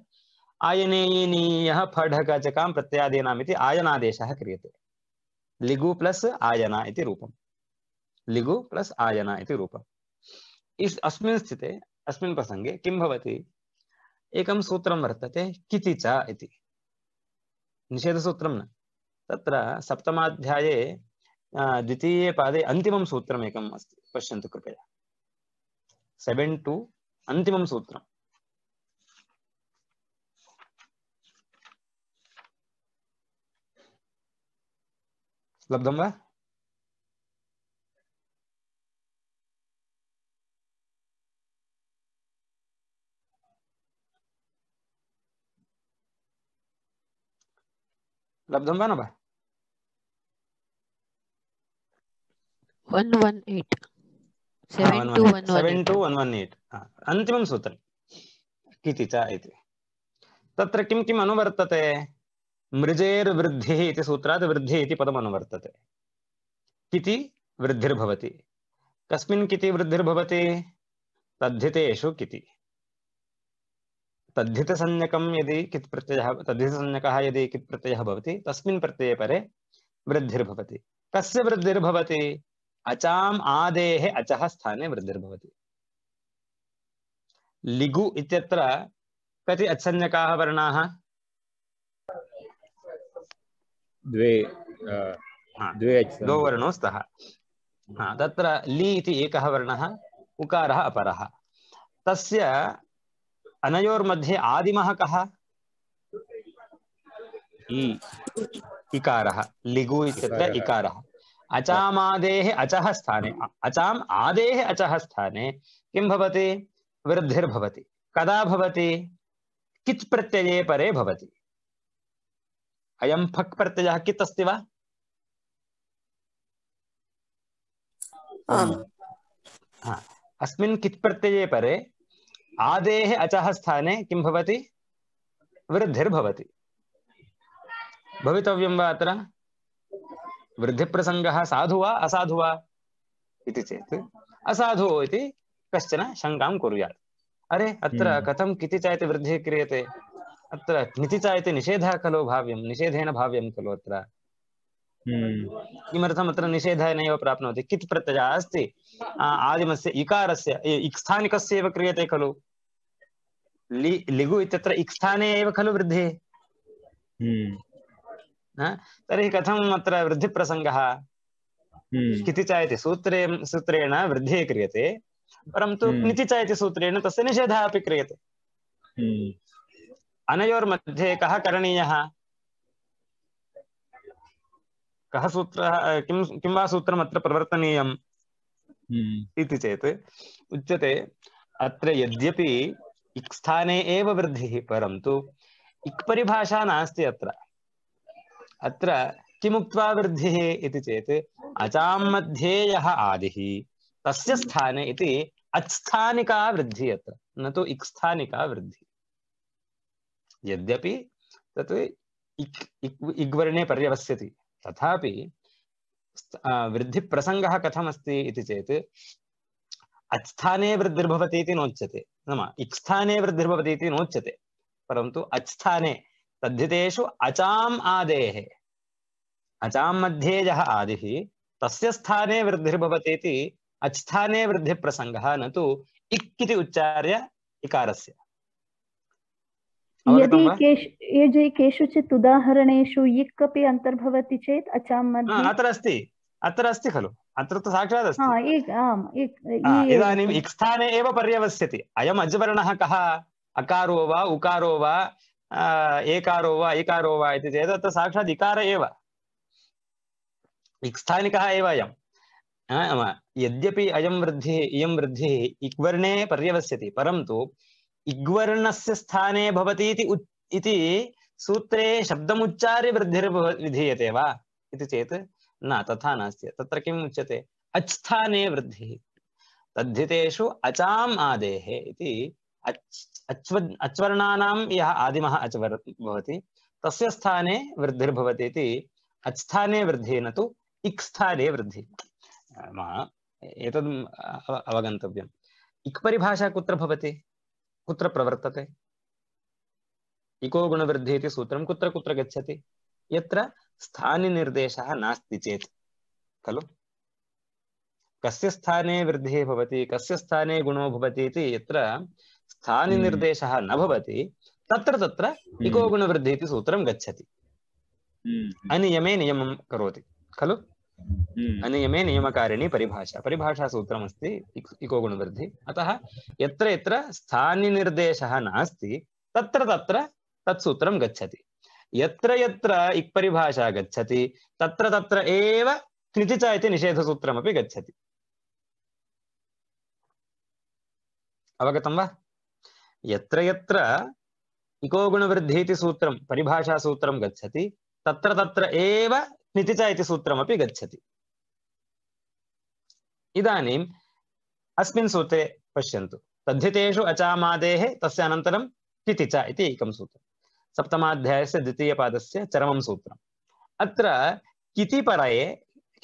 आयनेयीनीयः फढकचकां प्रत्ययादीनाम् इति आयनादेशः क्रियते। लिगु प्लस आयना इति रूपम्। लिगु प्लस आयना इति रूपम्। अस्मिन् स्थिते अस्मिन् प्रसङ्गे किं भवति? एकं सूत्रं वर्तते किति च इति। निषेधसूत्रं न। तत्र सप्तमाध्याये द्वितीये पादे अन्तिमं सूत्रम् एकम् अस्ति, पश्यन्तु कृपया। 7.2 अन्तिमं सूत्रम्। लब्धं वा? लब्धं वा न वा? 118 72118 अन्तिमं सूत्रं किति च इति। तत्र किं किम् अनुवर्तते? मृजेर्वृद्धिः इति सूत्रात् वृद्धिः इति पदम् अनुवर्तते। किति वृद्धिर्भवति। कस्मिन् किति वृद्धिर्भवति? तद्धितेषु किति। तद्धितसंज्ञकं यदि कित् प्रत्ययः, तद्धितसंज्ञकः यदि कित् प्रत्ययः भवति तस्मिन् प्रत्यये परे वृद्धिर्भवति। कस्य वृद्धिर्भवति? अचाम् आदेः अचः स्थाने वृद्धिर्भवति। लिगु इत्यत्र कति अच्संज्ञकाः वर्णाः? द्वौ वर्णौ स्तः। तत्र लि इति एकः वर्णः, उकारः अपरः। तस्य अनयोर्मध्ये आदिमः कः? इकारः। लिगु इत्यत्र इकारः। अचामादेः अचः स्थाने, अचाम् आदेः अचः स्थाने किं भवति? वृद्धिर्भवति। कदा भवति? कित् प्रत्यये परे भवति। अयं फक् प्रत्ययः कित् अस्ति वा? आम् अस्मिन् कित् प्रत्यये परे आदेः अचः स्थाने किं भवति? वृद्धिर्भवति। भवितव्यं वा अत्र? वृद्धिप्रसङ्गः साधु वा असाधु वा इति चेत् असाधु इति कश्चन शङ्कां कुर्यात्। अरे अत्र कथं किति च इति वृद्धिः क्रियते? अत्र किति च इति निषेधः खलु भाव्यं, निषेधेन भाव्यं खलु अत्र। किमर्थम् अत्र निषेधः नैव प्राप्नोति? कित् प्रत्ययः अस्ति आदिमस्य इकारस्य इक्स्थानिकस्य एव क्रियते खलु। लिगु इत्यत्र इक्स्थाने एव खलु वृद्धिः। तर्हि कथम् अत्र वृद्धिप्रसङ्गः? किति च इति सूत्रेण वृद्धिः क्रियते, परन्तु निति च इति सूत्रेण तस्य निषेधः अपि क्रियते। अनयोर्मध्ये कः करणीयः? कः सूत्रः, किं वा सूत्रम् अत्र प्रवर्तनीयम् इति चेत् उच्यते अत्र यद्यपि इक् स्थाने एव वृद्धिः, परन्तु इक् परिभाषा नास्ति अत्र। अत्र किमुक्त्वा वृद्धिः इति चेत् अचां मध्ये यः आदिः तस्य स्थाने इति अच्स्थानिका वृद्धिः अत्र, न तु इक् स्थानिका वृद्धिः। यद्यपि तत् इग्वर्णे पर्यवस्यति, तथापि वृद्धिप्रसङ्गः कथमस्ति इति चेत् अच्स्थाने वृद्धिर्भवति इति नोच्यते, नाम इक् स्थाने वृद्धिर्भवति इति नोच्यते, परन्तु अच्स्थाने तद्धितेषु अचाम् आदेः, अचां मध्ये यः आदिः तस्य स्थाने वृद्धिर्भवति इति अच्स्थाने वृद्धिप्रसङ्गः, न तु इक् इति उच्चार्य इकारस्य। यदि केषुचित् उदाहरणेषु इक् अपि अन्तर्भवति चेत् अचां मध्ये अत्र अस्ति खलु, अत्र तु साक्षात् अस्ति। इदानीम् इक् स्थाने एव पर्यवस्यति। अयम् अज्वर्णः कः? अकारो वा उकारो वा एकारो वा इकारो वा इति चेत् अत्र साक्षात् इकार एव, इक् स्थानिकः एव अयम्। यद्यपि इयं वृद्धिः इग्वर्णे पर्यवस्यति, परन्तु इग्वर्णस्य स्थाने भवति इति सूत्रे शब्दमुच्चार्य वृद्धिर्विधीयते वा इति चेत् न, तथा नास्ति। तत्र किम् उच्यते? अच्स्थाने वृद्धिः, तद्धितेषु अचाम् आदेः इति अच्वर्णानां यः आदिमः अच्वर् भवति तस्य स्थाने वृद्धिर्भवति इति अच्स्थाने वृद्धिः, न तु इक् स्थाने वृद्धिः। एतद् अवगन्तव्यम्। इक् परिभाषा कुत्र भवति, कुत्र प्रवर्तते? इको गुणवृद्धिः इति सूत्रं कुत्र कुत्र गच्छति? यत्र स्थानिनिर्देशः नास्ति चेत् खलु। कस्य स्थाने वृद्धिः भवति, कस्य स्थाने गुणो भवति इति यत्र स्थानिनिर्देशः न भवति तत्र इको गुणवृद्धिः इति सूत्रं गच्छति। अनियमे नियमं करोति खलु। अनियमे नियमकारिणी परिभाषा सूत्रमस्ति इको गुणवृद्धि। अतः यत्र यत्र स्थानिनिर्देशः नास्ति तत्र तत्सूत्रं गच्छति। यत्र यत्र इक् परिभाषा गच्छति तत्र एव क्निति च इति निषेधसूत्रमपि गच्छति। अवगतं वा? यत्र यत्र इको गुणवृद्धि इति सूत्रं परिभाषासूत्रं गच्छति तत्र एव क्निति च इति सूत्रमपि गच्छति। इदानीम् अस्मिन् सूत्रे पश्यन्तु, तद्धितेषु अचामादेः तस्य अनन्तरं क्निति च इति एकं सूत्रं, सप्तमाध्यायस्य द्वितीयपादस्य चरमं सूत्रम्। अत्र किति परये,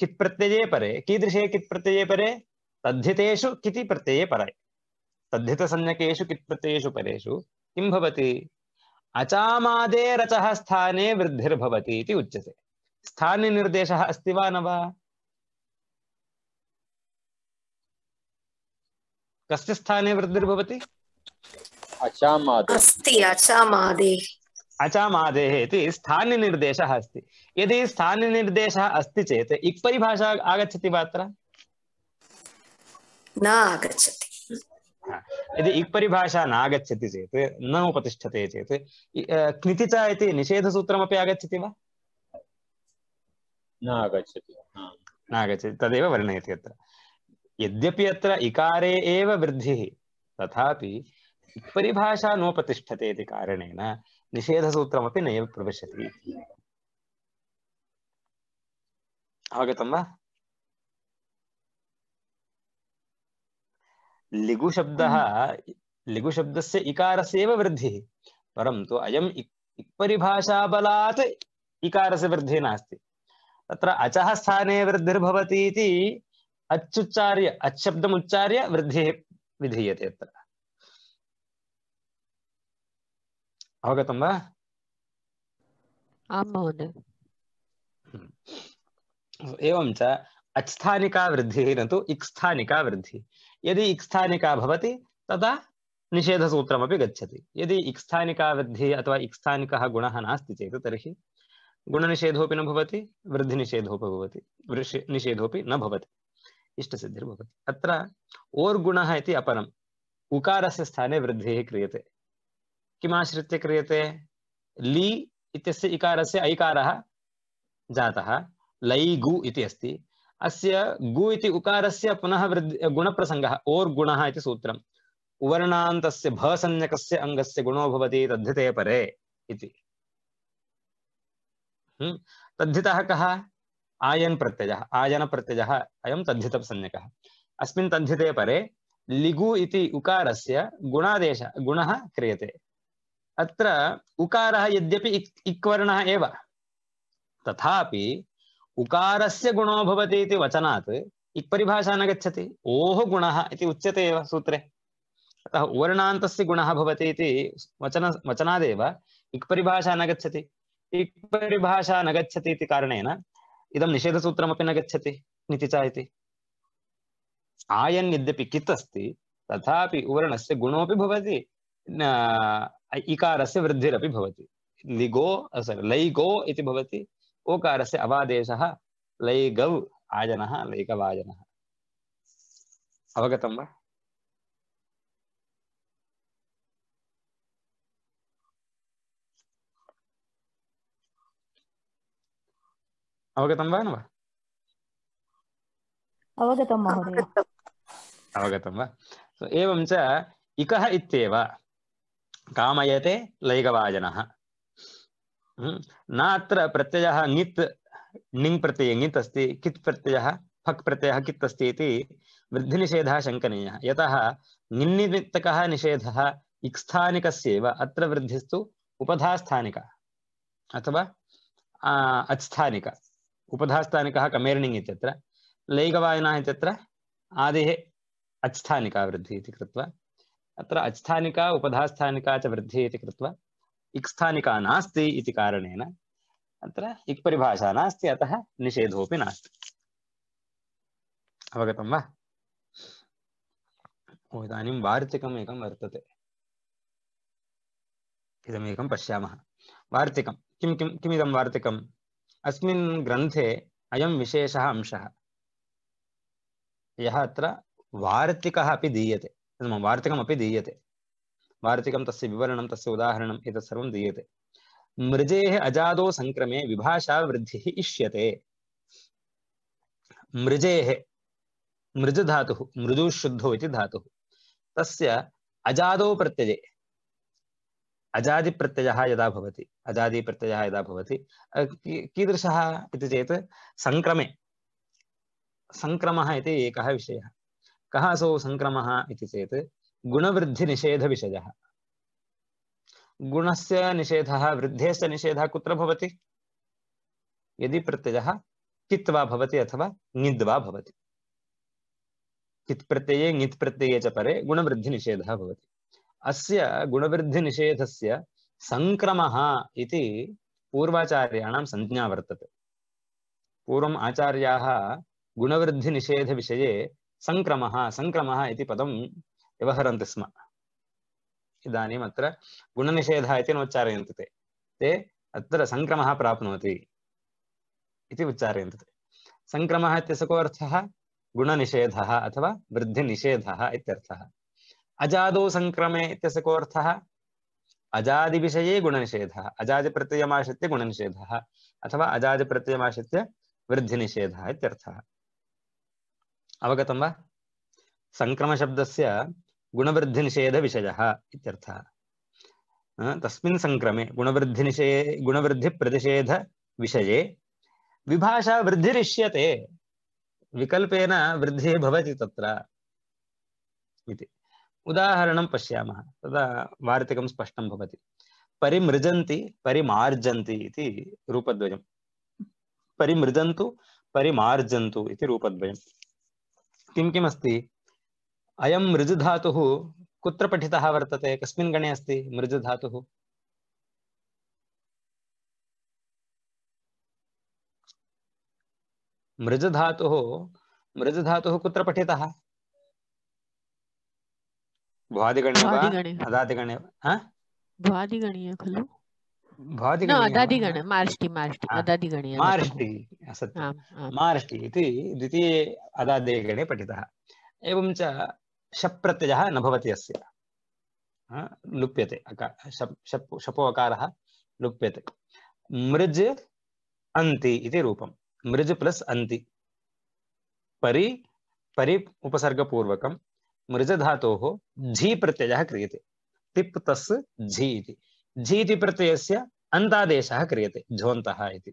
कित् प्रत्यये परे, कीदृशे कित् प्रत्यये परे? तद्धितेषु किति प्रत्यये परे, तद्धितसंज्ञकेषु कित् प्रत्ययेषु परेषु किं भवति? अचामादेरचः स्थाने वृद्धिर्भवति इति उच्यते। स्थानिनिर्देशः अस्ति वा न वा? कस्य स्थाने वृद्धिर्भवति? अचामादेः इति स्थानिनिर्देशः अस्ति। यदि स्थानिनिर्देशः अस्ति चेत् इक् परिभाषा आगच्छति वा अत्र? न आगच्छति। यदि इक् परिभाषा नागच्छति चेत्, न उपतिष्ठते चेत् क्निति च इति निषेधसूत्रमपि आगच्छति वा? न आगच्छति। नागच्छति, तदेव वर्णयति अत्र। यद्यपि अत्र इकारे एव वृद्धिः, तथापि इक् परिभाषा नोपतिष्ठते इति कारणेन निषेधसूत्रमपि नैव प्रविशति। अवगतं वा? लिगुशब्दः लिगुशब्दस्य इकारस्य एव वृद्धिः, परन्तु अयम् परिभाषाबलात् इकारस्य वृद्धिः नास्ति। तत्र अचः स्थाने वृद्धिर्भवति इति अच्युच्चार्य अच्शब्दम् उच्चार्य वृद्धिः विधीयते अत्र। अवगतं वा? आं महोदय। एवं च अच्स्थानिका वृद्धिः न तु इक्स्थानिका वृद्धिः। यदि इक्स्थानिका भवति तदा निषेधसूत्रमपि गच्छति। यदि इक्स्थानिका वृद्धिः अथवा इक्स्थानिकः गुणः नास्ति चेत् तर्हि गुणनिषेधोऽपि न भवति, वृद्धिनिषेधोऽपि भवति, निषेधोऽपि न भवति, इष्टसिद्धिर्भवति। अत्र ओर्गुणः इति अपरम्। उकारस्य स्थाने वृद्धिः क्रियते। किमाश्रित्य क्रियते? ली इत्यस्य इकारस्य ऐकारः जातः, लै गु इति अस्ति। अस्य गु इति उकारस्य पुनः गुणप्रसङ्गः ओर्गुणः इति सूत्रम्। उवर्णान्तस्य भसंज्ञकस्य अङ्गस्य गुणो भवति तद्धिते परे इति। तद्धितः कः? आयन प्रत्ययः, आयन प्रत्ययः अयं तद्धितसंज्ञकः। अस्मिन् तद्धिते परे लिगु इति उकारस्य गुणः क्रियते। अत्र उकारः यद्यपि इक्वर्णः एव, तथापि उकारस्य गुणो भवति इति वचनात् इक् परिभाषा न गच्छति। ओः गुणः इति उच्यते एव सूत्रे। अतः उवर्णान्तस्य गुणः भवति इति वचनादेव इक् परिभाषा न गच्छति। इक् परिभाषा न गच्छति इति कारणेन इदं निषेधसूत्रमपि न गच्छति नितिचा इति। आयन् यद्यपि कित् अस्ति तथापि उवर्णस्य गुणोऽपि भवति, इकारस्य वृद्धिरपि भवति। लैगो इति भवति, ओकारस्य अवादेशः लैगौ आयनः लैकवायनः। अवगतं वा? अवगतं वा न वा? अवगतं महोदय। अवगतं वा? एवं च इकः इत्येव कामयते लैकवायनः। नात्र प्रत्ययः ङित् णिङ् प्रत्यये ङित् अस्ति, कित् प्रत्ययः फक् प्रत्ययः कित् अस्ति इति वृद्धिनिषेधः शङ्कनीयः। यतः ङिन्निमित्तकः निषेधः इक्स्थानिकस्यैव, अत्र वृद्धिस्तु उपधास्थानिका अथवा अच्स्थानिका। उपधास्थानिकः कमेर्णिङ् इत्यत्र, लैकवायनः इत्यत्र आदिः अच्स्थानिका वृद्धिः इति कृत्वा अत्र अच्स्थानिका उपधास्थानिका च वृद्धिः इति कृत्वा इक्स्थानिका नास्ति इति कारणेन अत्र इक् परिभाषा नास्ति, अतः निषेधोऽपि नास्ति। अवगतं वा? इदानीं वार्तिकम् एकं वर्तते, इदमेकं पश्यामः। वार्तिकं किमिदं वार्तिकम्? अस्मिन् ग्रन्थे अयं विशेषः अंशः, यः अत्र वार्तिकः अपि दीयते, वार्तिकमपि दीयते। वार्तिकं तस्य विवरणं तस्य उदाहरणम् एतत् सर्वं दीयते। मृजेः अजादो संक्रमे विभाषा वृद्धिः इष्यते। मृजेः मृज धातुः, मृदुशुद्धो इति धातुः, तस्य अजादो प्रत्यये अजादि प्रत्ययः यदा भवति, अजादि प्रत्ययः यदा भवति कीदृशः इति चेत् संक्रमे। संक्रमः इति एकः विषयः। कः असौ संक्रमः इति चेत् गुणवृद्धिनिषेधविषयः। गुणस्य निषेधः, वृद्धेश्च निषेधः कुत्र भवति? यदि प्रत्ययः कित् वा भवति अथवा ङिद् वा भवति। कित् प्रत्यये ङित् प्रत्यये च परे गुणवृद्धिनिषेधः भवति। अस्य गुणवृद्धिनिषेधस्य संक्रमः इति पूर्वाचार्याणां संज्ञा वर्तते। पूर्वम् आचार्याः गुणवृद्धिनिषेधविषये संक्रमः इति पदं व्यवहरन्ति स्म। इदानीम् अत्र गुणनिषेधः इति न उच्चारयन्ति ते अत्र संक्रमः प्राप्नोति इति उच्चारयन्ति ते। संक्रमः इत्यस्य को अर्थः? गुणनिषेधः अथवा वृद्धिनिषेधः इत्यर्थः। अजादो संक्रमे इत्यस्य को अर्थः? अजादिविषये गुणनिषेधः, अजादिप्रत्ययमाश्रित्य गुणनिषेधः अथवा अजादिप्रत्ययमाश्रित्य वृद्धिनिषेधः इत्यर्थः। अवगतं वा? संक्रमशब्दस्य गुणवृद्धिनिषेधविषयः इत्यर्थः। तस्मिन् संक्रमे गुणवृद्धिप्रतिषेधविषये विभाषा वृद्धिरिष्यते। विकल्पेन वृद्धिः भवति तत्र। इति। उदाहरणं पश्यामः, तदा वार्तिकं स्पष्टं भवति। परिमृजन्ति परिमार्जन्ति इति रूपद्वयं। परिमृजन्तु परिमार्जन्तु इति रूपद्वयं। किं किम् अस्ति? अयं मृजधातुः कुत्र पठितः वर्तते? कस्मिन् गणे अस्ति मृजधातुः? मृजधातुः कुत्र पठितः? भ्वादिगणे वा अदादिगणे वा? भ्वादिगणीय खलु? भ्वादिगणे मार्ष्टि अदादिगणीय मार्ष्टि सत्यं मार्ष्टि इति द्वितीये अदादिगणे पठितः। एवं च शप् प्रत्ययः न भवति अस्य, लुप्यते। शपो अकारः लुप्यते। मृज अन्ति इति रूपं। मृज प्लस अन्ति परि उपसर्गपूर्वकं मृज धातोः झी प्रत्ययः क्रियते। तिप् तस् झी इति। झी इति प्रत्ययस्य अन्तादेशः क्रियते झोन्तः इति।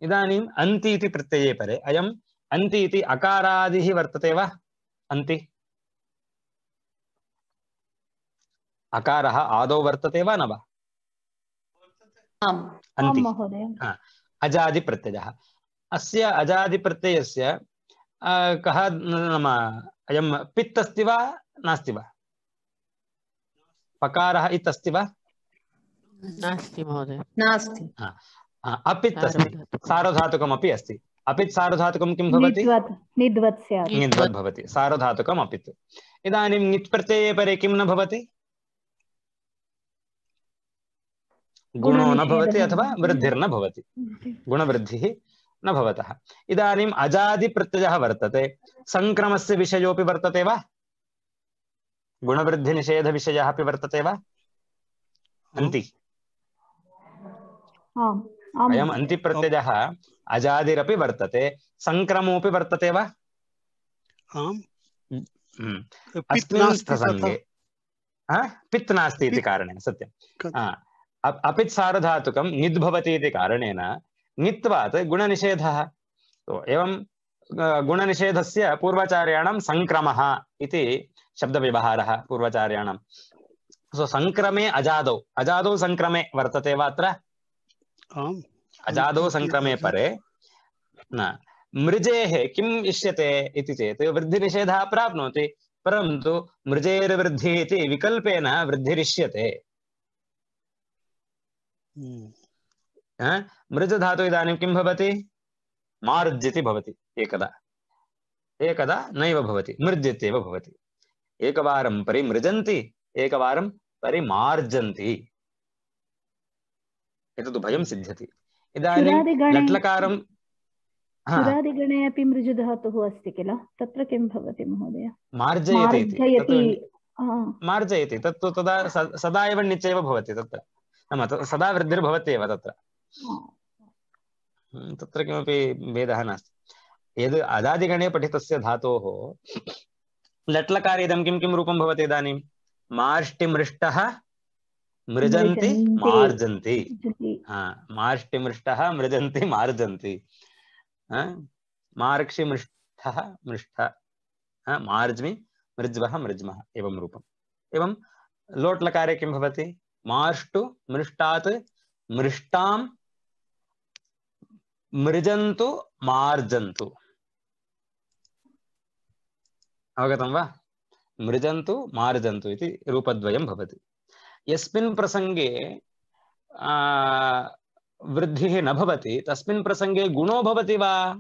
इदानीम् अन्ति इति प्रत्यये परे अयम् अन्ति इति अकारादिः वर्तते वा? अन्ति अकारः आदौ वर्तते वा न वा? अन्ति अजादि प्रत्ययः। अस्य अजादि प्रत्ययस्य कः नाम अयं पित् अस्ति वा नास्ति वा? पकारः इत् अस्ति वा? नास्ति महोदय, नास्ति। अपित् अस्ति, सार्वधातुकमपि अस्ति। अपित् सार्वधातुकं किं भवति? निद्वत् भवति, सार्वधातुकम् अपित्। इदानीं नित् प्रत्यये परे किं न भवति? गुणो न भवति अथवा वृद्धिर्न भवति, गुणवृद्धिः न भवतः। इदानीम् अजादि प्रत्ययः वर्तते, संक्रमस्य विषयोऽपि वर्तते वा? गुणवृद्धि विषयः अपि वर्तते वा? अन्ति अयम् अन्ति प्रत्ययः अजादिरपि वर्तते, संक्रमोऽपि वर्तते वा? अस्मिन् प्रसङ्गे पित् नास्ति इति कारणेन सत्यं। अपित् सार्वधातुकं निद् भवति इति कारणेन नित्वात् गुणनिषेधः। एवं गुणनिषेधस्य पूर्वाचार्याणां संक्रमः इति शब्दव्यवहारः पूर्वाचार्याणां। संक्रमे अजादौ संक्रमे वर्तते वा अत्र? अजादौ संक्रमे परे न मृजेः किम् इष्यते इति चेत् वृद्धिनिषेधः प्राप्नोति, परन्तु मृजेर्वृद्धिः इति विकल्पेन वृद्धिरिष्यते। मृज धातु इदानीं किं भवति? मार्जिति भवति। एकदा नैव भवति, मृज्यत्येव भवति। एकवारं परिमृजन्ति, एकवारं परिमार्जन्ति, एतद् उभयं सिद्ध्यति। इदानीं लट्लकारं सुरादिगणे अपि मृजधातुः अस्ति किल, तत्र किं भवति महोदय? मार्जयति तत्तु तदा सदा एव निचैव भवति, तत्र नाम सदा वृद्धिर्भवत्येव तत्र, तत्र किमपि भेदः नास्ति। यद् अदादिगणे पठितस्य धातोः लट्लकारे इदं किं किं रूपं भवति? इदानीं मार्ष्टिमृष्टः मृजन्ति मार्जन्ति, मार्ष्टिमृष्टः मृजन्ति मार्जन्ति, मार्क्षिमृष्टः मृष्ट मार्ज्मि मृज्वः मृज्मः, एवं रूपम्। एवं लोट्लकारे किं भवति? मार्ष्टु मृष्टात् मृष्टां मृजन्तु मार्जन्तु, अवगतं वा? मृजन्तु मार्जन्तु इति रूपद्वयं भवति। यस्मिन् प्रसङ्गे वृद्धिः न भवति तस्मिन् प्रसङ्गे गुणो भवति वा?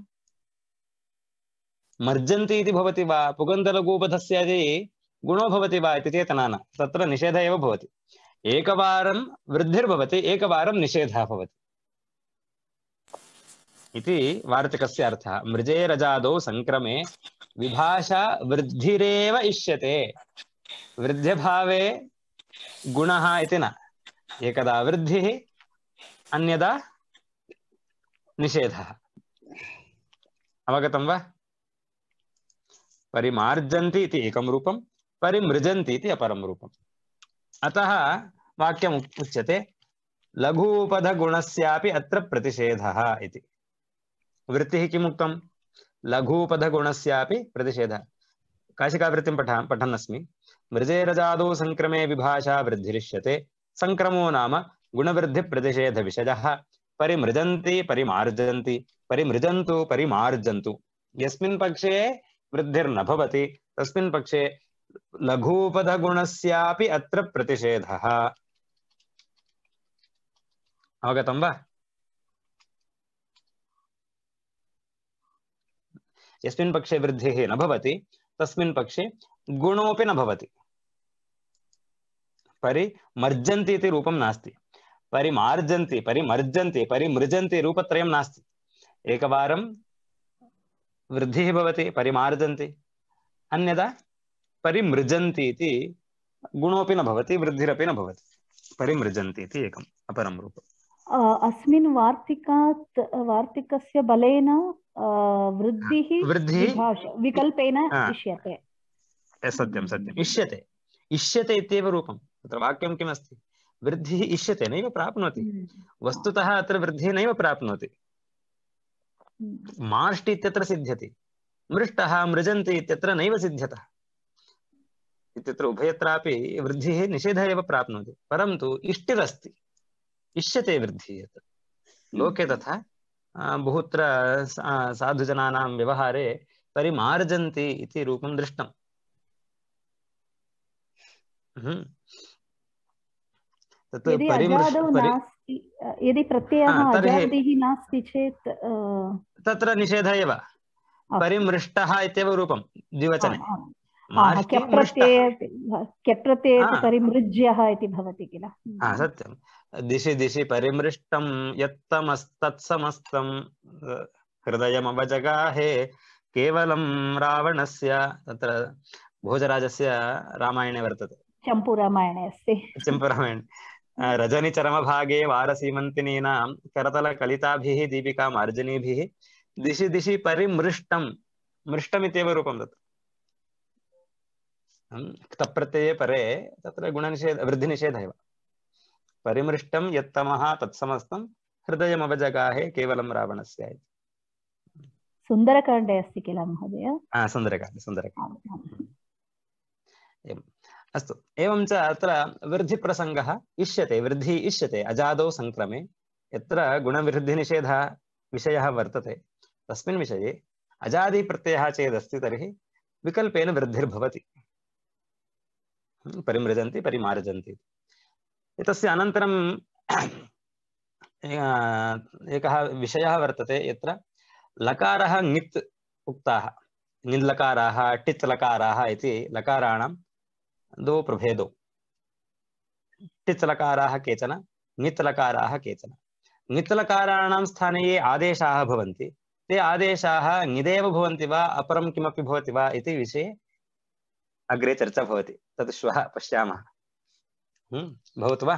मर्जन्ति इति भवति वा? पुगन्तलघूपधस्य गुणो भवति वा इति चेत् न, तत्र निषेधः एव भवति। एकवारं वृद्धिर्भवति, एकवारं निषेधः भवति इति वार्तिकस्य अर्थः। मृजेरजादौ संक्रमे विभाषा वृद्धिरेव इष्यते, वृद्ध्यभावे गुणः इति न। एकदा वृद्धिः अन्यदा निषेधः, अवगतं वा? परिमार्जन्ति इति एकं रूपं, परिमृजन्ति इति अपरं रूपम्। अतः वाक्यम् उच्यते लघूपधगुणस्यापि अत्र प्रतिषेधः इति। वृत्तिः किम् उक्तं? लघूपधगुणस्यापि प्रतिषेधः। काशिकावृत्तिं पठन् अस्मि। मृजेरजादौ संक्रमे विभाषा वृद्धिरिष्यते संक्रमो नाम गुणवृद्धिप्रतिषेधविषयः परिमृजन्ति परिमार्जन्ति परिमृजन्तु परिमार्जन्तु यस्मिन् पक्षे वृद्धिर्न भवति तस्मिन् पक्षे लघूपधगुणस्यापि अत्र प्रतिषेधः। अवगतं वा? यस्मिन् पक्षे वृद्धिः न भवति तस्मिन् पक्षे गुणोऽपि न भवति। परिमर्जन्ति इति रूपं नास्ति, परिमार्जन्ति परिमर्जन्ति परिमृजन्ति रूपत्रयं नास्ति। एकवारं वृद्धिः भवति परिमार्जन्ति, अन्यदा परिमृजन्ति इति गुणोऽपि न भवति वृद्धिरपि न भवति, परिमृजन्ति इति एकम् अपरं रूपम्। अस्मिन् वार्तिकस्य बलेन वृद्धिः विकल्पेन इष्यते। सत्यं सत्यम्, इष्यते इष्यते इत्येव रूपं। तत्र वाक्यं किमस्ति? वृद्धिः इष्यते, नैव प्राप्नोति। वस्तुतः अत्र वृद्धिः नैव प्राप्नोति। मार्ष्टि इत्यत्र सिद्ध्यति, मृष्टः मृजन्ति इत्यत्र नैव सिद्ध्यतः। इत्यत्र उभयत्रापि वृद्धिः निषेधः एव प्राप्नोति, परन्तु इष्टिरस्ति, इष्यते वृद्धिः। लोके तथा बहुत्र साधुजनानां व्यवहारे परिमार्जन्ति इति रूपं दृष्टम्। यदि अजादौ नास्ति, यदि प्रत्ययः अजादिः नास्ति चेत् तत्र निषेधः एव। परिमृष्टः इत्येव रूपं द्विवचने। क्यप्रत्यये परिमृज्यः इति भवति किल? सत्यं। दिशि दिशि परिमृष्टं यत्तमस्तत्समस्तं हृदयमवजगाहे केवलं रावणस्य। तत्र भोजराजस्य रामायणे वर्तते, चम्पूरामायणे अस्ति। चम्पूरामायणे रजनिचरमभागे वारसीमन्तिनीनां करतलकलिताभिः दीपिकामार्जनीभिः दिशि दिशि परिमृष्टं, मृष्टमित्येव रूपं तत्र। क्तप्रत्यये परे तत्र गुणनिषेध वृद्धिनिषेधः एव। परिमृष्टं यत्तमः तत्समस्तं हृदयमवजगाहे केवलं रावणस्य। सुन्दरकाण्डे अस्ति किल महोदय? सुन्दरकाण्डे। अस्तु, एवं च अत्र वृद्धिप्रसङ्गः इष्यते, वृद्धिः इष्यते अजादौ संक्रमे। यत्र गुणवृद्धिनिषेधः विषयः वर्तते तस्मिन् विषये अजादिप्रत्ययः चेदस्ति तर्हि विकल्पेन वृद्धिर्भवति। परिमृजन्ति परिमार्जन्ति। एतस्य अनन्तरं एकः विषयः वर्तते यत्र लकारः ङित् उक्ताः, ङिल्लकाराः टित् लकाराः इति लकाराणां द्वौ प्रभेदौ। टित् लकाराः केचन, ङित् लकाराः केचन। ङित् लकाराणां स्थाने ये आदेशाः भवन्ति ते आदेशाः ङिदेव भवन्ति वा अपरं किमपि भवति वा इति विषये अग्रे चर्चा भवति। तत् श्वः पश्यामः। भवतु वा?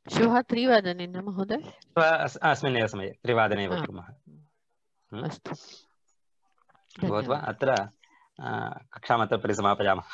श्वः 3 न महोदय? अस्मिन्नेव समये 3 एव कुर्मः। अस्तु, भवतु वा? अत्र कक्षामत्र परिसमापयामः।